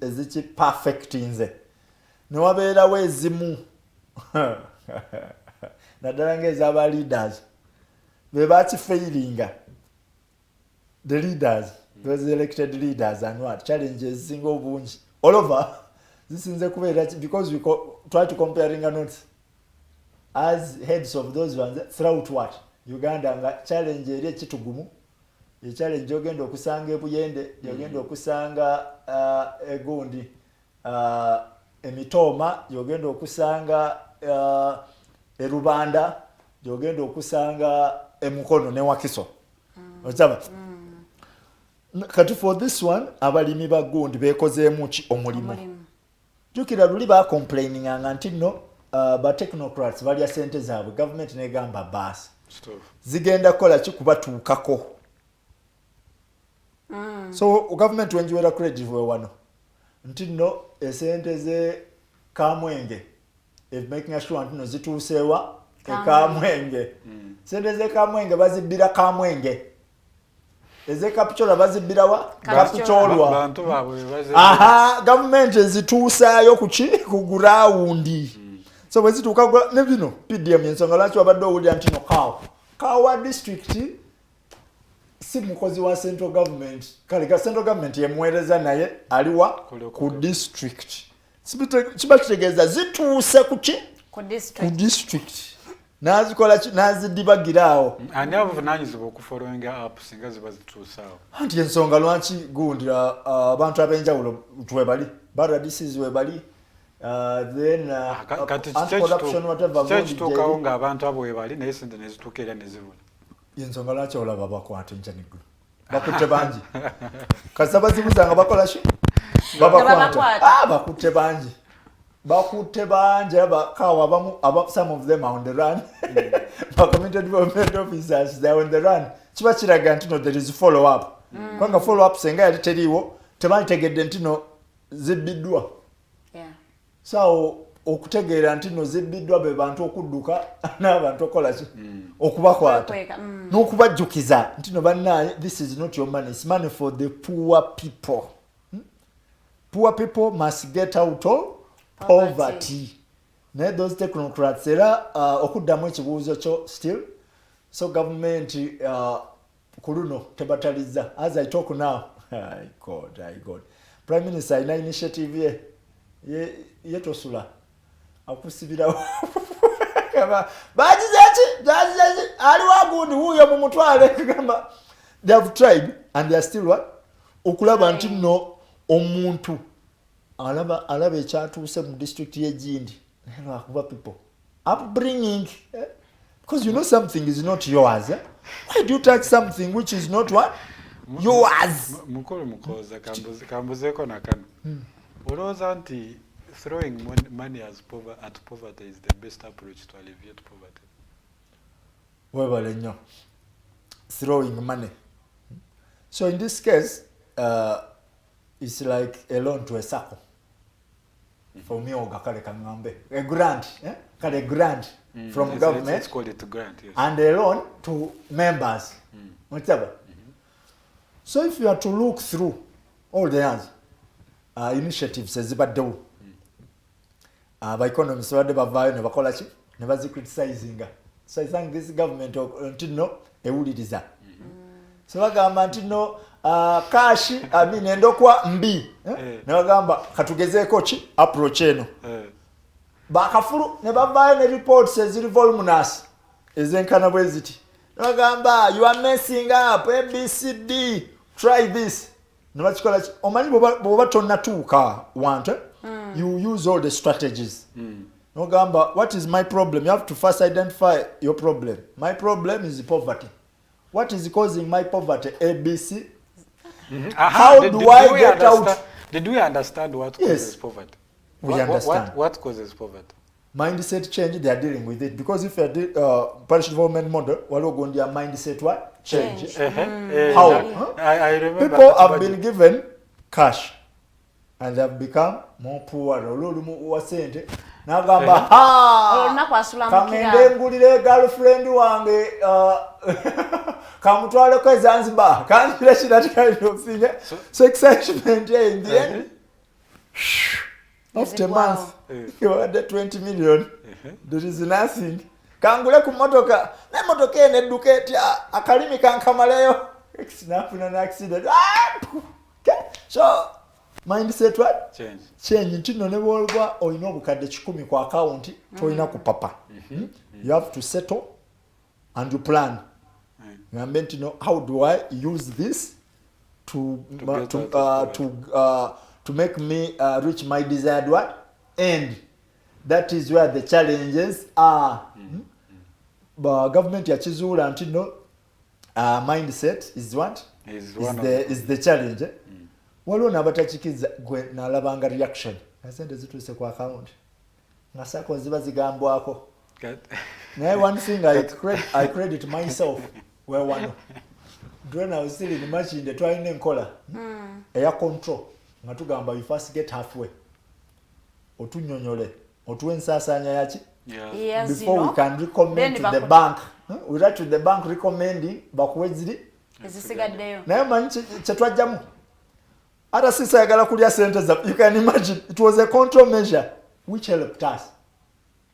eziki perfectinze ne wabeerawo ezimu naddala ng'ez'aba leaders be bakifairinga. The leaders, those elected leaders and what challenges ezisinga obungi all over zisinze kubeera because we try to comparing notes as heads of those ones throughout what Uganda nga challenge eri ekitugumu challenge ogenda okusanga ebuyende yogenda okusanga egundi emitoma yogenda okusanga erubanda yogenda okusanga emukono ne wakiso ochaba kati for this one abalimi ba gundi bekozeemu ki omulimu jukira luli ba complaining nti no ba technocrats balya sente zaabwe government negamba basi zigenda kola ki kubatuukako. So government wenjiwera credit we wano nti no esente ze kamwenge if making sure nti no zituusewa kamwenge sente ze kamwenge bazibira kamwenge eze kapchola bazibirawa kapcholwa bantu babwe government ezituusayo ku ground. So bwezituuka ne bino PDM ensonga lwaki wabadde owulira nti no Kawa district si mukozi wa central government kale ka central government yemuweereza naye aliwa ku district kiba kitegeeza zituuse ku district nazikola nazidibagiraawo ani abuvunanyizibwa okufollowinga up singa ziba zituusaawo anti ensonga lwaki gundira abantu ab'enjawulo twebali baradisiz webali then corruption whatever kituukawo ng'abantu abo webali naye sente nezituuka era nezibula yensonga lwaki olaba bakwata enkya neggulu bakutte bangi kasa bazibuzanga bakola ki babakwata bakutte bangi abakawa abamu some of them are on the run community development officers they are on the run kiba kiraga nti no there is follow up kwanga follow up senga yali teriiwo tebanditegedde nti no zibbiddwa so okutegeera nti no zibbiddwa be bantu okudduka n'abantu okola ki okubakwata n'okubajjukiza nti no bannaye this is not your money, it's money for the poor people. Poor people must get out of poverty. Naye those technocrats era okuddamu ekibuuzo kyo still so government ku luno tebatalizza as I talk now. I God Prime Minister alina initiative ye tosula akusibirawo bagize aliwo gundi wuyo mu mutwale kugamba they have tried and they are still what okulaba nti no omuntu alaba ekyatuuse mu district y'egindi naye akuba people upbringing because you know something is not yours why do you touch something which is not what yours mukolo mukoza kambuzeeko nakano olowooza nti throwing money at poverty is the best approach to alleviate poverty? Webale nnyo throwing money. So in this case it's like a loan to a circle. For me oga kale kangambe a grant kale grant from government, let's call it a grant, yes. And a loan to members whatever. So if you are to look through all the initiatives ezibaddewo by economists badde bavaayo ne bakola ki ne bazicriticizing. So I thank this government until no ewuliriza so bagamba nti no cash endokwa mbi ne bagamba katugezeeko ki approach eno bakafulu ne bavaayo ne reports eziri voluminous ezenkana bwe ziti ne bagamba you are messing up ABCD try this ne bakikola ki omanyi bw'oba tonnatuuka want you use all the strategies no gamba what is my problem, you have to first identify your problem. My problem is poverty. What is causing my poverty? ABC. How do I get out? Did we understand what causes poverty? We understand what causes poverty? mindset change, they are dealing with it. Because if you parish development model, waliwo gondi mindset what? Change. How? I remember people have been given cash and they have become more poor. Olulumu wasente nagamba kamende ngulire girlfriend wange kamutwale ko Zanzibar kanjira that kind of thing. So excitement in the end. After a month, you had the 20 million. There is nothing. Kangule ku motoka na motoka ene duketi akalimi kankamaleyo snap an accident. So mindset what? Change ntino ne wolwa oyina obukadde 10 ku account toyina ku papa. You have to settle and you plan. You meant to know how do I use this to make me reach my desired what? End. That is where the challenges are. But government yachizuula ntino mindset is what? Is the challenge. Waliwo n'abatakikiza gwe n'alabanga reaction. Nasente zituuse ku account. Nasako ziba zigambwako. Naye one thing I credit myself where one. When I was still in the machine, the trying enkola. Air control. Nga tugamba you first get halfway. Otunyonyole. Otuensasanya yachi. Yes, before we can recommend to the bank. We write to the bank recommending bakwezili. Ezisigaddeyo. Naye manyi kyetwajjamu. Ata sisa yagala kulya sente za. You can imagine it was a control measure which helped us.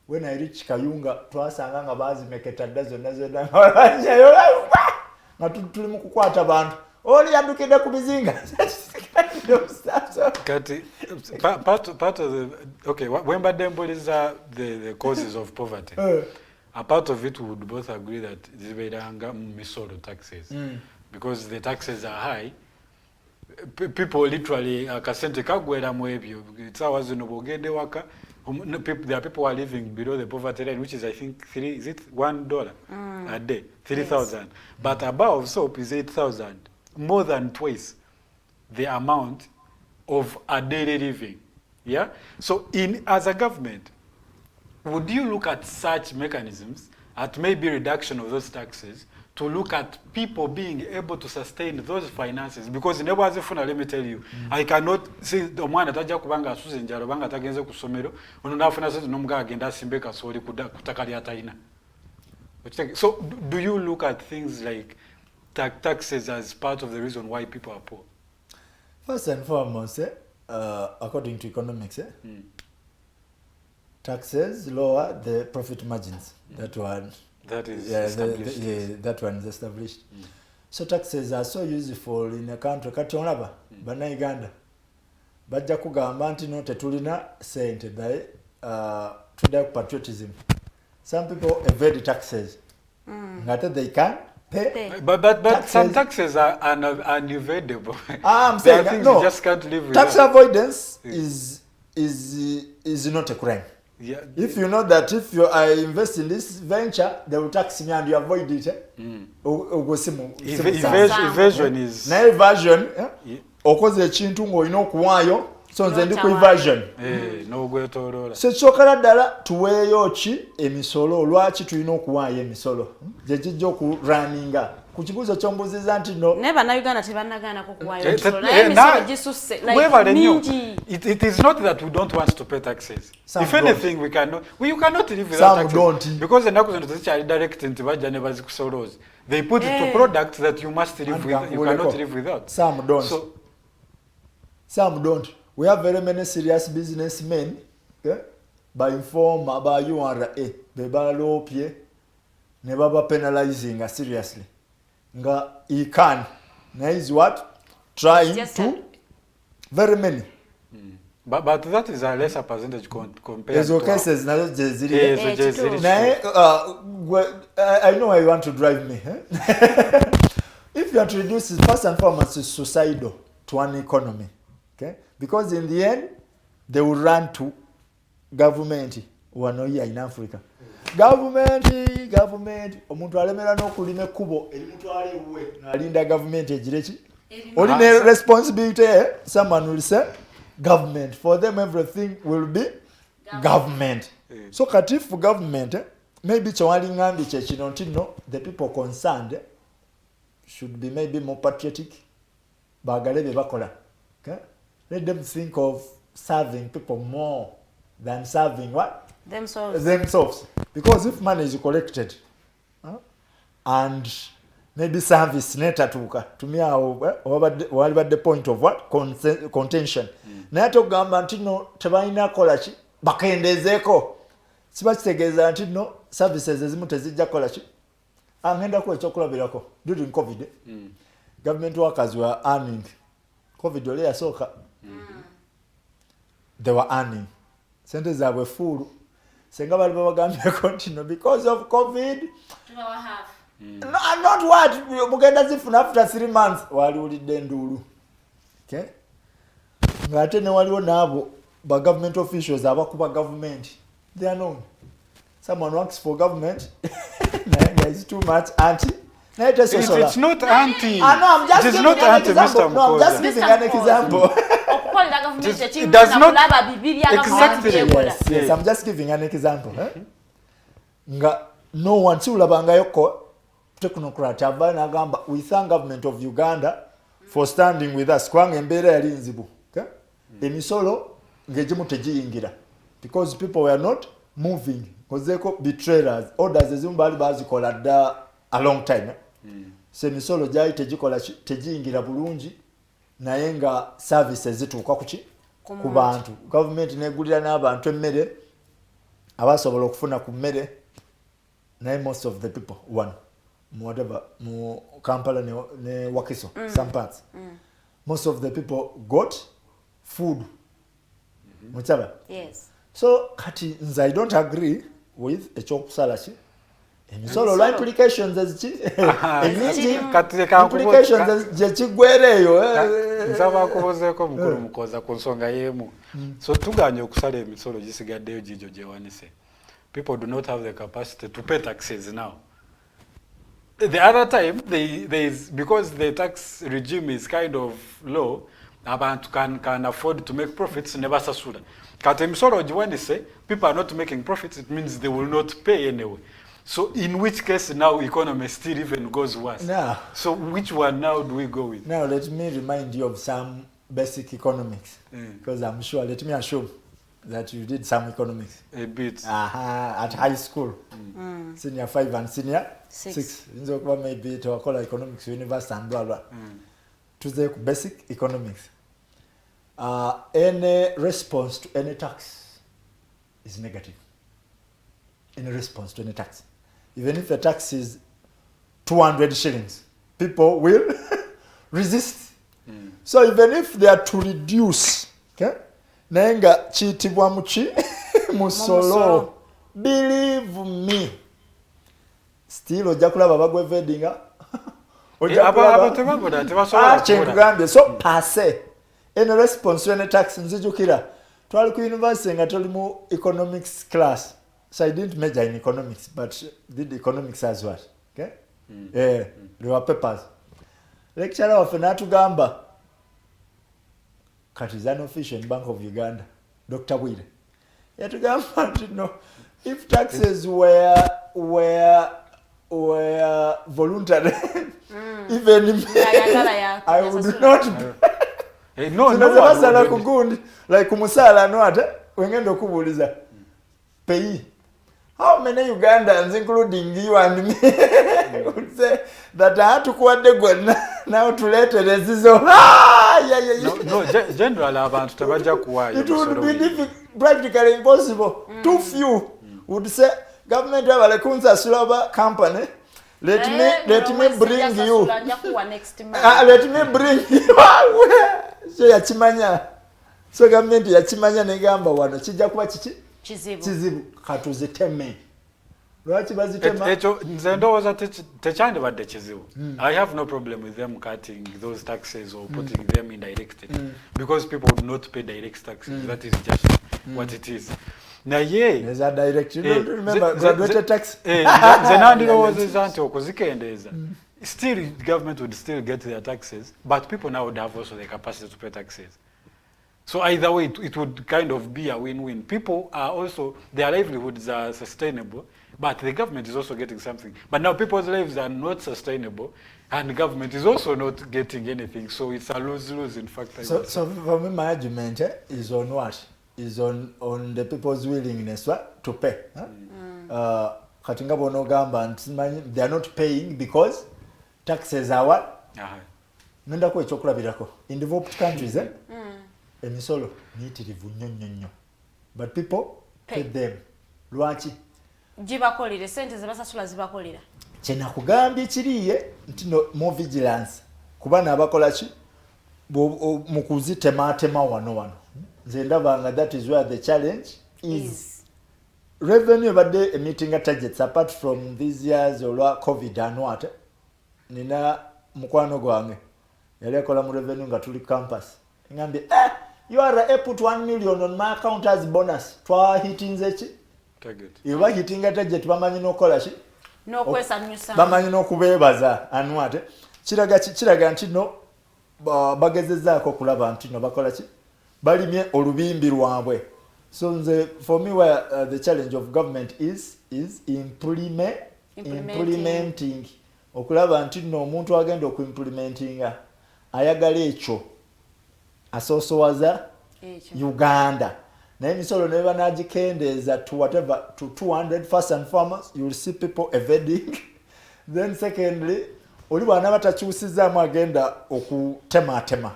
When I reach Kayunga, twasanga nga bazimeketa zonna. Nga tuli mu kukwata bantu. Oli yadukide ku bizinga. Kati, part of the, okay, when Badembo is the causes of poverty, a part of it would both agree that zibedanga misoro taxes. Because the taxes are high. People literally, kasente kagwera mwebyo. It's ours in Obogede waka. There are people who are living below the poverty line, which is I think $1 a day, 3,000. Yes. But above soap is 8,000, more than twice the amount of a daily living. Yeah. So, as a government, would you look at such mechanisms, at maybe reduction of those taxes, to look at people being able to sustain those finances? Because in Ebwazifuna, let me tell you, I cannot see the one that Taja Kubanga Susan Jarabanga Tagenza Kusomero, Unafuna says Nomga agenda Simbeka Sori Kutakariataina. So do you look at things like taxes as part of the reason why people are poor? First and foremost, according to economics, taxes lower the profit margins. That is established. That one is established. So taxes are so useful in a country. Kati onaba, bana Uganda. Bajja kugamba nti no tetulina sente daye to patriotism. Some people evade taxes. Ngate they can pay. But some taxes are unavoidable. I'm saying no. You just can't live with tax avoidance is not a crime. Yeah. If you know that if you invest in this venture, they will tax me and you avoid it. Evasion is... Na evasion, okoze chintu ng'olina okuwaayo, so nze ndi ku evasion. So kyokala ddala tuweeyo ki emisolo, lwaki tulina okuwaayo emisolo? Gye kijja okurunninga. Ku kibuuzo ky'ombuuziza nti no. Ne bannayuganda tebannagaanako okuwaayo emisolo. Naye emisolo gisusse mingi. It is not that we don't want to pay taxes. If anything, we cannot live without taxes. Don't. Because the nakuzo ntizikyali direct nti bajja ne bazikusoloza. They put it to products that you must live with. You cannot live without. Some don't. Some don't. We have very many serious businessmen, by informer, by URA, they balopie, never penalizing seriously. Nga he can. Now is what? Trying to. Very many. But that is a lesser percentage compared to cases now. I know why you want to drive me. If you are to reduce it, first and foremost, is suicidal to an economy. Okay? Because in the end, they will run to government who are not here in Africa. Government, omuntu alemera n'okulima ekkubo erimutwala ewuwe n'alinda government egirechi. Only responsibility, someone will say, government. For them, everything will be government. So kati for government, maybe chawali ngambi chechino ntino, the people concerned should be maybe more patriotic. Bagalebe bakola. Okay? Let them think of serving people more than serving what? Themselves. Because if money is collected, and maybe service netatuka to me wali at the point of what contention nato gamba ntino tebalina kolachi bakendezeko siba kitegeza ntino services ezimu tezijja kolachi angenda ko ekyokulabirako during covid government workers were earning covid ole yasoka they were earning sente zaabwe full senga bali babagambye continue because of covid no, not what mugenda zifuna after 3 months wali ulidde ndulu. Okay? Ngate ne waliwo nabo ba government officials abakuba government, they are known. Someone works for government there is too much anti. It's not anti. No, I'm just giving an example. No, I'm just giving an example. It does not exactly. Yes, I'm just giving an example. Nga no one tulabanga yoko technocrat abana gamba we thank government of Uganda for standing with us kwanga embeera yali nzibu. Okay? Emisolo ngejimu tejiyingira because people were not moving kozeko betrayers orders ezimu bali bazikola da a long time. Se misolo jai tejikola tejiyingira bulungi naye nga services zituuka ku bantu. Government negulira n'abantu emmere abasobola okufuna ku mmere naye most of the people one whatever mu Kampala ne Wakiso some parts most of the people got food muchaba yes so kati nze I don't agree with ekyokusala ki emisolo la implications ezichi implications je kigwereyo nsaba kubozeeko mukulu mukoza ku nsonga yemu so tuganye okusala emisolo gisigaddeyo gijo gyewanise. People do not have the capacity to pay taxes now. The other time, because the tax regime is kind of low, abantu can afford to make profits, never sasura. Kati emisolo giwanise, people are not making profits, it means they will not pay anyway. So in which case now economy still even goes worse. Now, so which one now do we go with? Now let me remind you of some basic economics. Because I'm sure, let me assume that you did some economics. A bit. At high school. Senior 5 and senior 6. Maybe to call economics university and blah blah. To the basic economics. Any response to any tax is negative. Any response to any tax. Even if the tax is 200 shillings, people will resist. So even if they are to reduce, okay? Nenga chitibwa muchi musolo. Believe me. Still ojakulaba bagwe vedinga. So passe. Any response to any tax nzijukira. Twali ku university nga toli mu economics class. So I didn't major in economics, but did economics as well. Okay? There were papers. Lecturer of Natugamba, Katizan official in Bank of Uganda, Dr. Wille. Yatugamba, you know, if taxes were voluntary, even me, I would not. No, like kumusala no ate wengendo kubuliza pay. How many Ugandans, including you and me, would say that I had to quote the good now to let it as so? No, general abantu tabaja kuwa. It would be practically impossible. Too few would say government have a kunza slava company. Let me bring you. Let me bring you. So yachimanya. So government yachimanya negamba wano chija kuba chichi. Chizibu katuziteme. Lwaki bazitema? Echo nze ndowooza tekyandibadde kizibu. I have no problem with them cutting those taxes or putting them indirectly because people would not pay direct taxes. That is just what it is. Naye there's a direct, you don't remember graduated tax. Nze nandirowoozeza nti okuzikendeeza. Still, the government would still get their taxes, but people now would have also the capacity to pay taxes. So either way, it would kind of be a win-win. People are also, their livelihoods are sustainable, but the government is also getting something. But now people's lives are not sustainable, and the government is also not getting anything. So it's a lose-lose, in fact. So for me, my argument is on what? Is on the people's willingness to pay. Katinga bono gamba, they are not paying because taxes are what? Nenda kwe chokula birako. In developed countries, emisolo niyitirivu nnyo. But people pay them. Lwaki? Jibakolire, sente zibasasula zibakolira. Kyena kugambye kiriye nti no more vigilance. Kuba n'abakola ki? Mu kuzitematema wano. Nze ndabanga that is where the challenge is. Revenue badde meeting targets apart from these years olwa COVID and what. Nina mukwano gwange. Yali akola mu revenue nga tuli campus. Ngambye you are put 1 million on my account as bonus. Twa hitting ki? Target. Iwa hitting target bamanyi nokola ki? No kwesanyusa. Bamanyi nokubebaza and what. Kiraga nti no bagezezzaako kulaba nti no bakola ki? Balimye olubimbi lwabwe. So for me where the challenge of government is implementing. Okulaba nti no omuntu agenda okuimplementinga ayagala ekyo asosowaza Uganda. Na emisolo ne banagikendeeza to whatever to 200 first and foremost you will see people evading. Then secondly oli bwana batakyusizaamu agenda okutematema.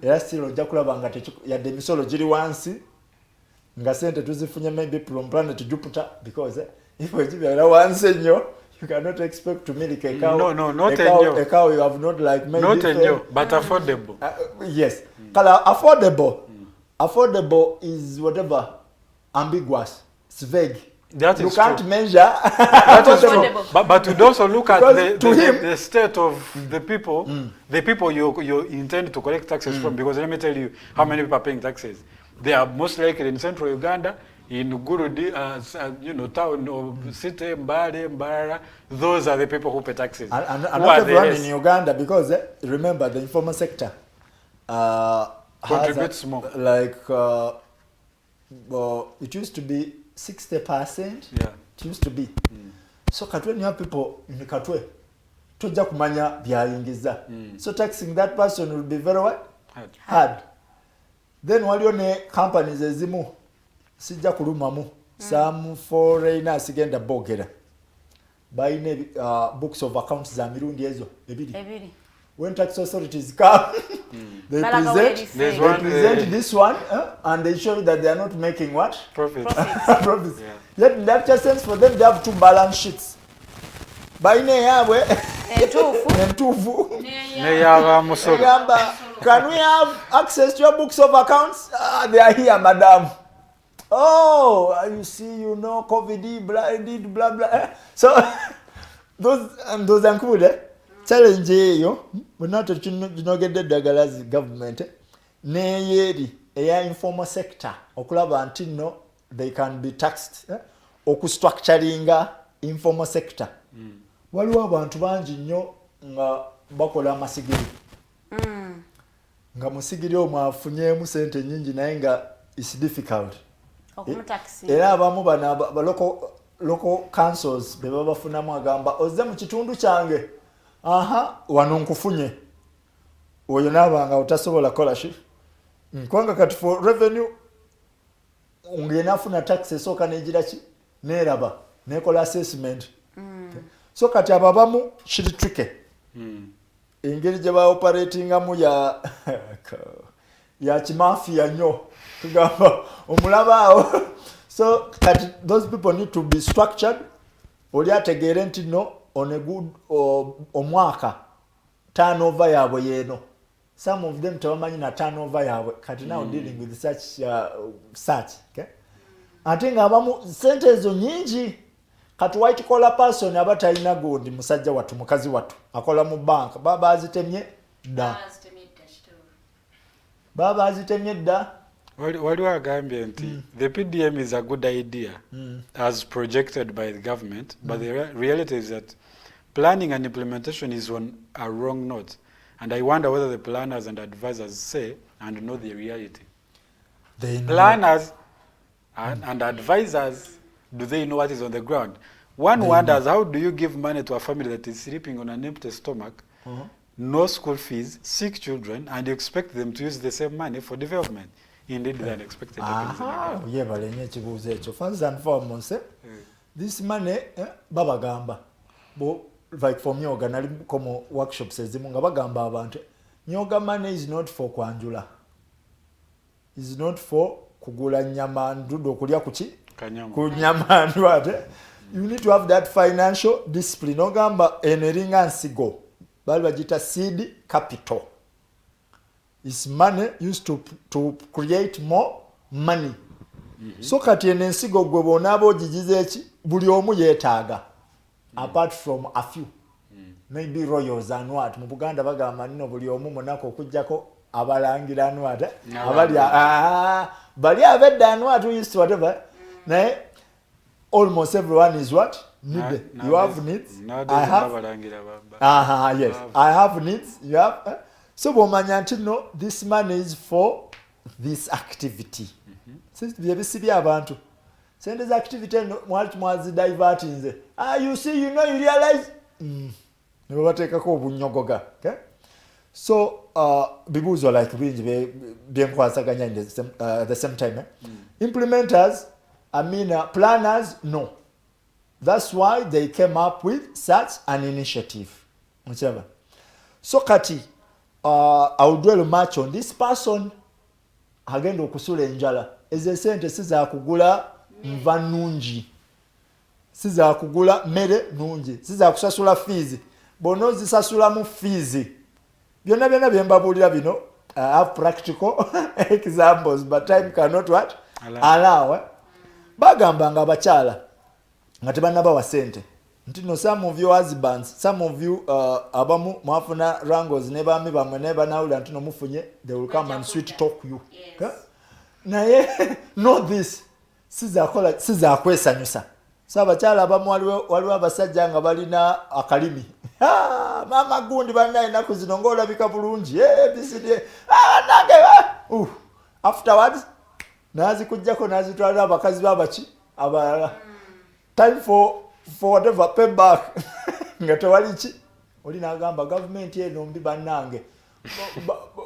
Era still ojja kulaba nga yadde emisolo giri wansi nga sente tuzifunye maybe from planet Jupiter because if we are wansi ennyo you cannot expect to milk a cow. No, not a cow you have not like maybe not a but affordable. Yes. Kala affordable. Affordable is whatever ambiguous. It's vague. That you is can't true. Measure. That is true. But we'd also look at the state of the people, the people you intend to collect taxes from. Because let me tell you how many people are paying taxes. They are most likely in central Uganda, in Gurudi, town or city, Mbale, Mbarara. Those are the people who pay taxes. And not everyone in Uganda, because remember the informal sector contributes more. Like it used to be 60%. Yeah. It used to be. So Katwe new people in Katwe tujja kumanya byayingiza. So taxing that person will be very what? Hard. Then waliyo ne companies ezimu sijja kulumamu. Some foreigners genda bogera. Bayine books of accounts za mirundi ezo ebiri. When tax authorities come, they present this one and they show that they are not making what? Profits. Profits. Yet in that sense for them they have two balance sheets. Bayine yabwe entufu. Can we have access to your books of accounts? They are here, madam. Oh, you see, COVID did blah blah. So those include challenge eyo bunato kinogedde ddagala zi government neyeri eya informal sector okulaba nti no they can be taxed okustructuringa informal sector. Waliwo abantu bangi nnyo nga bakola amasigiri nga musigiri omwo afunyeemu sente nyingi naye nga is difficult era abamu bana local councils beba bafunamu agamba ozze mu kitundu kyange wano nkufunye oyo nabanga utasobola kola shi nkwanga kati for revenue ngena afuna tax esooka negira ki neraba nekola assessment so kati ababamu kiri tricky engeri gye ba operatingamu ya kimafia nnyo tugamba omulabaawo so kati those people need to be structured oli ategeere nti no on a good omwaka turnover yabwe yeno. Some of them tawamanyi na turnover yabwe kati now dealing with such okay. Ate nga abamu sente ezo nyingi kati white collar person abatalina gondi musajja watu mukazi watu akola mu bank baba azitemye dda waliwo agambye nti the PDM is a good idea as projected by the government, but the reality is that planning and implementation is on a wrong note, and I wonder whether the planners and advisors say and know the reality. They know. Planners and advisors, do they know what is on the ground? One wonders, how do you give money to a family that is sleeping on an empty stomach, no school fees, sick children, and you expect them to use the same money for development? Indeed, they are unexpected. Yeah, but first and foremost, this money, Baba Gamba, like for me, come workshops, Nyoga money is not for kwanjula. It's not for kugula nyama ndudo kulia kuchi. Kunyama nduade. You need to have that financial discipline. Ogamba eneringa nsigo. Bali bajita seed capital. It's money used to create more money. So kati ensigo gwe bonabo jijize echi buli omu yetaaga. Apart from a few. Maybe royals and what mu Buganda bagamba nno buli omu monako okujjako abalangira and what abali bali abedda and what used to whatever naye almost everyone is what needed. You have needs. I have yes, I have needs. You have so bomanya nti no, this money is for this activity. Since byebisibi abantu send this activity mwali mwazi diverting you see, you know, you realize okay? So bibuzo like bingi byenkwasaganya in the same time. Implementers, I mean planners, no. That's why they came up with such an initiative. Whichever. So kati I will dwell much on this person agenda okusula enjala ezesente siza kugula nva nungi, siza kugula mere nungi, siza kusasula fees bono zisasula mu fees. Byonna byembabulira bino I have practical examples, but time cannot what allow. Bagamba nga abakyala nga tebanaba sente nti no, some of you husbands, some of you abamu mwafuna wrangles ne bami bamwe ne banawula nti no mufunye, they will come and sweet talk you. Okay? Naye know this, siza kwesanyusa. Sabakyala abamu waliwo abasajja nga balina akalimi. Mama gundi banna enaku zino ng'olabika bulungi. Nange afterwards nazikugjako nazitwalira abakazi babaki abalala. Time for whatever payback. Nga tewali ki oli n'agamba government eno mbi bannange.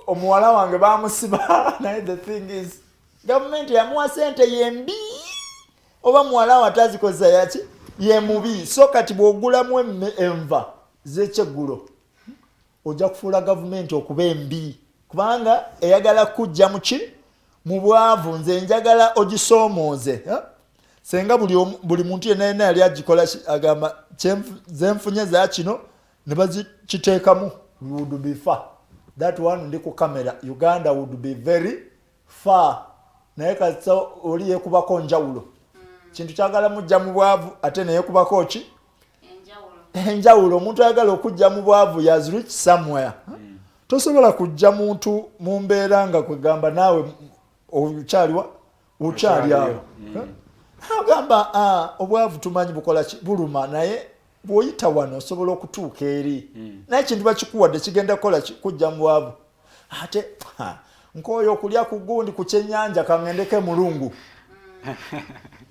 Omuwala wange bamusiba. Naye the thing is government yamuwa sente yembi oba muwala watazikozesa yaki ye mubi. So kati bw'ogulamu enva z'ekyeggulo ojja kufuula gavumenti okuba embi kubanga eyagala kujja muki mu bwavu. Nze njagala ogisoomooze. Senga buli muntu yenna yali agikola agamba zenfunye za kino ne bazikiteekamu, we would be far. That one ndi ku kamera, Uganda would be very far. Naye kati oli yekubako njawulo. Kintu kyagala mujja mu bwavu ate naye kubako ki enjawulo. Omuntu ayagala okujja mu bwavu has reached somewhere. Tosobola kujja muntu mu mbeera nga kwegamba naawe okyali awo. Agamba obwavu tumanyi bukola buluma, naye bw'oyita wano osobola okutuuka eri. Naye kintu bakikuwadde kigenda kukola kujja mu bwavu. Ate nkoyo okulya ku gundi ku kyennyanja kangendeke mulungu.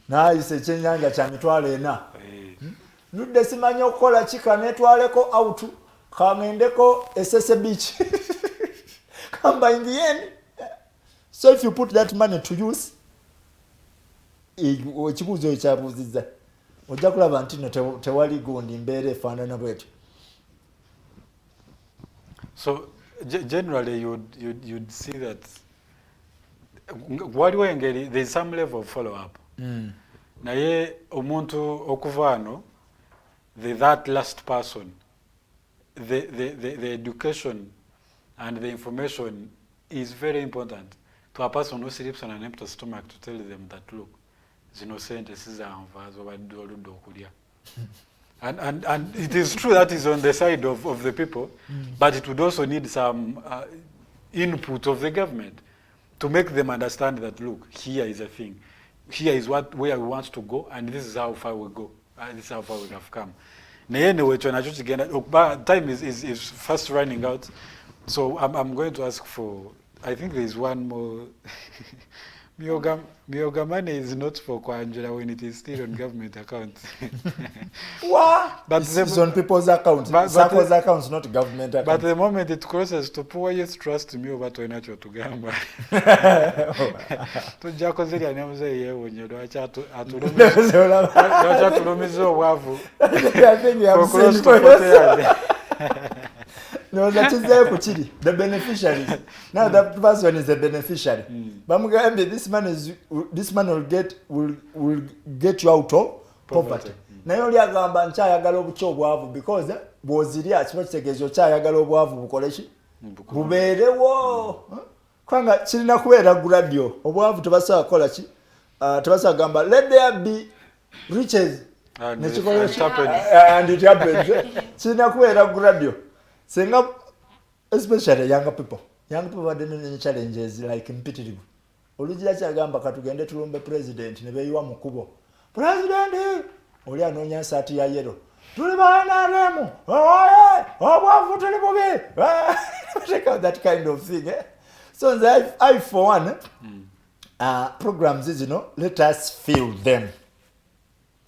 Naayise ekyennyanja kya mitwalo 4. Nudde simanyi okukola kika netwaleko out kangendeko Esese Beach. Kamba in the end. So if you put that money to use, ekibuuzo ekyabuuzizza ojja kulaba nti no tewali gundi mbeera efaanana bwetyo. So generally you'd see that waliwo engeri, there is some level of follow up. Naye omuntu okuva ano, that last person, the education and the information is very important to a person who sleeps on an empty stomach, to tell them that look, zino sente sizanva zobadde oludde okulya. And it is true that is on the side of the people, but it would also need some input of the government to make them understand that look, here is a thing, here is where we want to go, and this is how far we go, this is how far we have come. Anyway, time is fast running out, so I'm going to ask for, I think there is one Myoga money is not for Kwanjula when it is still on government accounts. What? But it's on people's accounts. People's accounts, not government accounts. But the moment it crosses to poor, yes, trust me over to natural to gamba. To Jacob Zillian, I'm saying, when you do a chat to Lomizo Wavu. I think you have close to no, that is the beneficiaries. Now that person is a beneficiary. This man will get you out of poverty. Now only agamba nchayagala obucho obwavu because bwozirya kiba kitegeeza kyayagala obwavu bukoleshi bubeerewo kwanga kirina kubeera gradio obwavu tebasa kola ki tebasa gamba let there be riches and it happens kirina kubeera gradio senga especially younger people have the challenges like impetitive olugira kyagamba katugende tulumbe president ne beyiwa mukubo president oli anonya sati ya yero tuli bana remu obwavu tuli bubi check out that kind of thing so I for one programs is let us feel them,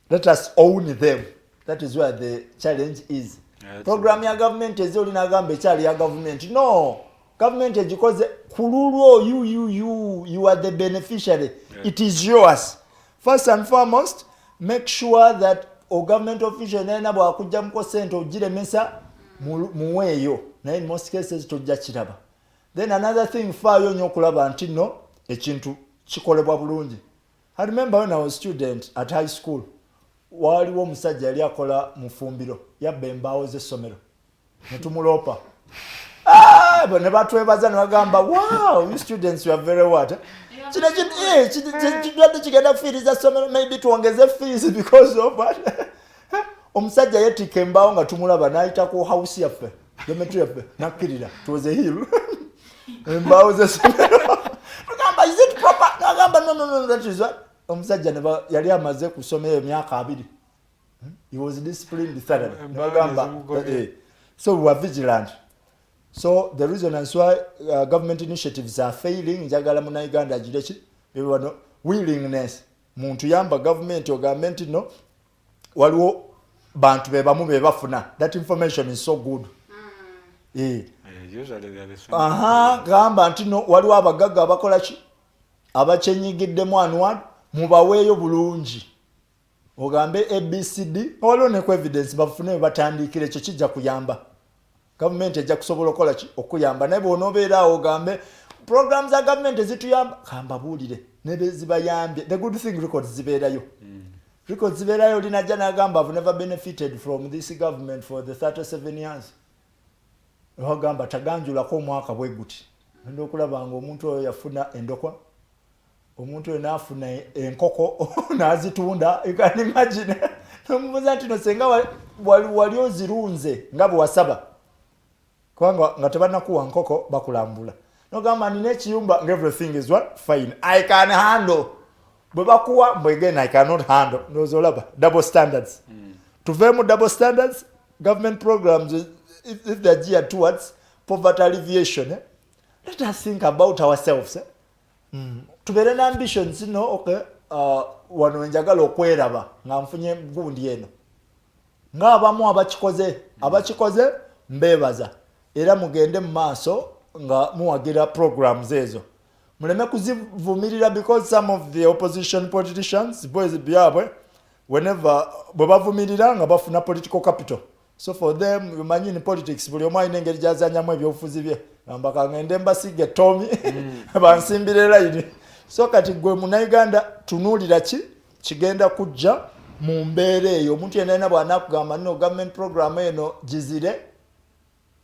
let us own them. That is where the challenge is. Program ya government ezoli na gambe chali ya government. No, government is because kululu you are the beneficiary. Yeah. It is yours. First and foremost, make sure that o government official na bwa kujja mko sente ojire mesa muweyo. Na in most cases tojja kiraba. Then another thing fayo nyo kulaba ntino ekintu kikolebwa bulungi. I remember when I was a student at high school. Waliwo musajja yali akola mufumbiro yabba embaawo z'essomero netumulopa ne batwebaza ne bagamba wow you students you are very what kino kigenda kufiiriza ssomero maybe tuongeze fees because of what omusajja yetika embaawo nga tumulaba n'ayitako house yaffe gemetry yaffe nakkirira tuweze hill embaawo z'essomero tugamba is it proper nagamba no that is what omusajja yali amaze kusomera emyaka 2. He was disciplined thoroughly. So we are vigilant. So the reason is why government initiatives are failing. Njagala muna Uganda jirechi willingness muntu yamba government or government no waliwo bantu bebamu bebafuna. That information is so good. Usually they are the same. Gamba ntino waliwo abagagga abakola ki abachenyigiddemu anwad mubaweeyo bulungi ogambe ABCD olone ku evidence bafune batandikire ekyo kijja kuyamba government ejja kusobola okola ki okuyamba naye bonobeera ogambe programs za government ezituyamba kamba bulire nebe zibayambye the good thing records zibeerayo records zibeerayo linajja nagamba I've never benefited from this government for the 37 years ogamba taganjulako omwaka bwe guti ndo kulabanga omuntu oyo yafuna endokwa omuntu enafuna enkoko nazitunda you can imagine nomubuza ntino senga wali ozirunze ngabo wasaba kwanga ngatebana kuwa nkoko bakulambula nogamba nine kiyumba everything is what fine I can handle bwebakuwa again I cannot handle nozolaba double standards tuvemu double standards government programs if they're geared towards poverty alleviation let us think about ourselves tubere na ambitions okay wano njagala okweraba nga nfunye gundi eno ng'abamu abakikoze mbebaza era mugende mu maaso nga muwagira programs ezo muleme kuzivumirira because some of the opposition politicians boys byabwe whenever bavumirira nga bafuna political capital so for them imagine politics buli omwa inengeri jazanyamu ebyofuzi bye ambaka ngende mbasige Tommy bansimbire line so kati gwe mu Uganda tunulira ki kigenda kujja mu mbeere eyo omuntu yenna bwana kugamba no government program eno jizire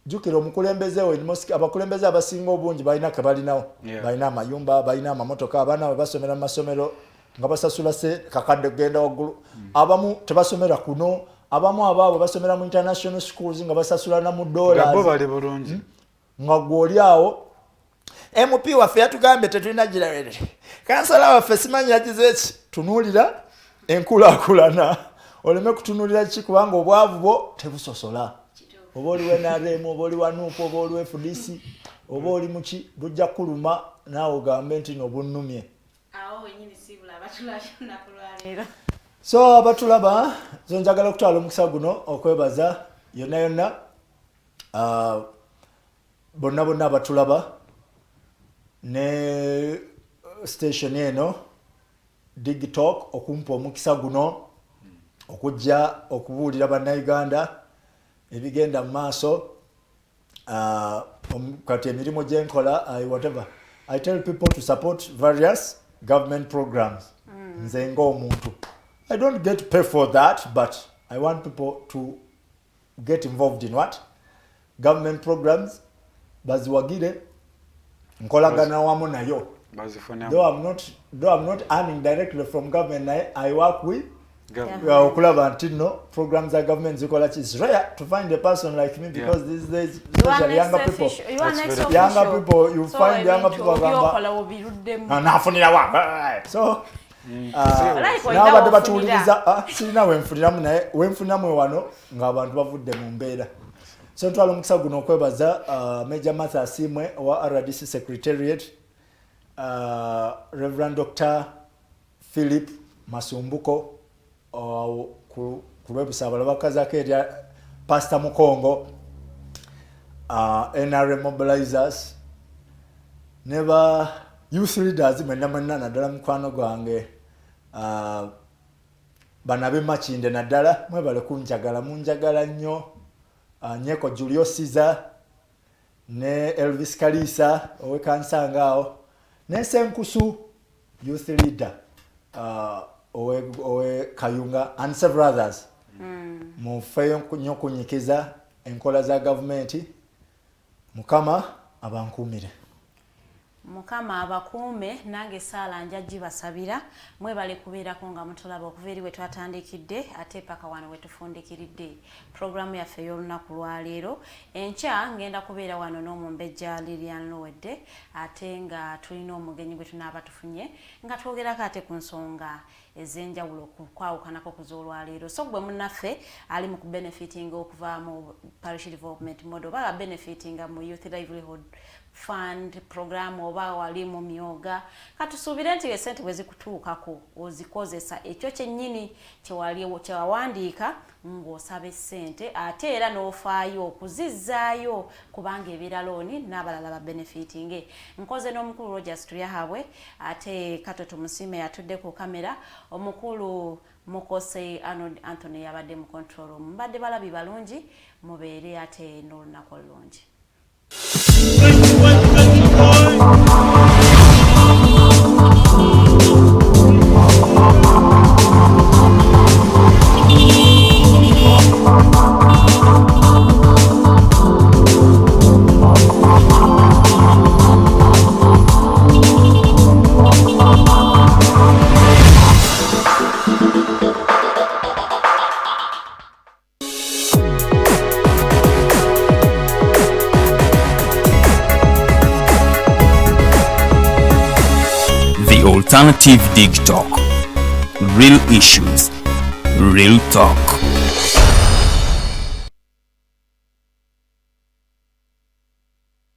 jukira omukulembeze we abakulembeze abasinga obungi balina kabalinawo balina amayumba balina amamotoka abana basomera mu masomero nga basasula se kakadde genda waggulu abamu tebasomera kuno abamu ababo basomera mu international schools nga basasula na mu dollars gabo bali bulungi nga gwoli awo MP waffe yatugambe tetulina girabere kansala waffe simanyi yagize tunulira enkulaakulana oleme kutunulira ki kubanga obwavu bwo tebusosola oba oli wenaremu oba oli wanuupu oba oli FDC oba oli muki bujja kuluma naawe ogambe nti nobunnumye So abatulaba zonjagala okutwala omukisa guno okwebaza yonna bonna abatulaba ne station eno Digitalk okumpa omukisa guno okujja okubuulira bannayuganda ebigenda mu maaso kati emirimu gy'enkola whatever. I tell people to support various government programs. Nze ng'omuntu. I don't get to pay for that, but I want people to get involved in what? Government programs. Baziwagire. Nkolagana wamu nayo. Though I'm not earning directly from government, I work with okulaba nti no programs of government zikola chi. It's rare to find a person like me because these days especially younger people you so find younger people agamba nafunira wa so nabadde batuwuliriza sirina wenfuniramu naye wenfuniramu wano ng'abantu bavudde mu mbeera. So ntwala omukisa guno okwebaza Major Martha Asimwe owa RDC Secretariat, Reverend Dr. Philip Masumbuko ku lwebusabala bakazako erya Pastor Mukongo, NRM mobilizers, neba youth leaders mwenna naddala mukwano gwange banabe Makinde naddala mwebale kunjagala munjagala nnyo, Nyeko Julius Caesar ne Elvis Kalisa owekansanga awo ne Senkusu youth leader owe Kayunga and several others. Mufeyo nnyo kunyikiza enkola za gavumenti. Mukama abankumire. Mukama abakuume nange saala njajji basabira mwebale kubeerako nga mutulaba okuva eri we twatandikidde ate paka wano we tufundikiridde programu yaffe y'olunaku lwaleero. Enkya ngenda kubeera wano n'omumbejja Lilian Lowedde ate nga tulina omugenyi gwe tunaaba tufunye nga twogerako ate ku nsonga ez'enjawulo kwawukanako ku z'olwaleero. So gwe munnaffe ali mu kubenefitinga okuva mu parish development model oba benefitinga mu youth livelihood fund program oba wali mu myoga katusuubire nti esente bwe zikutuukako ozikozesa ekyo kyennyini kyewawandiika ng'osaba essente ate era n'ofaayo okuzizzaayo kubanga ebiralooni n'abalala ba benefitinge. Nkoze n'omukulu Rogers Tuyahabwe ate Katoto Musime yatudde ku kamera, omukulu Mukose Ronald Anthony yabadde mu control room. Mbadde balabi balungi mubeere ate n'olunaku olulungi. Alternative Digitalk. Real issues, real talk.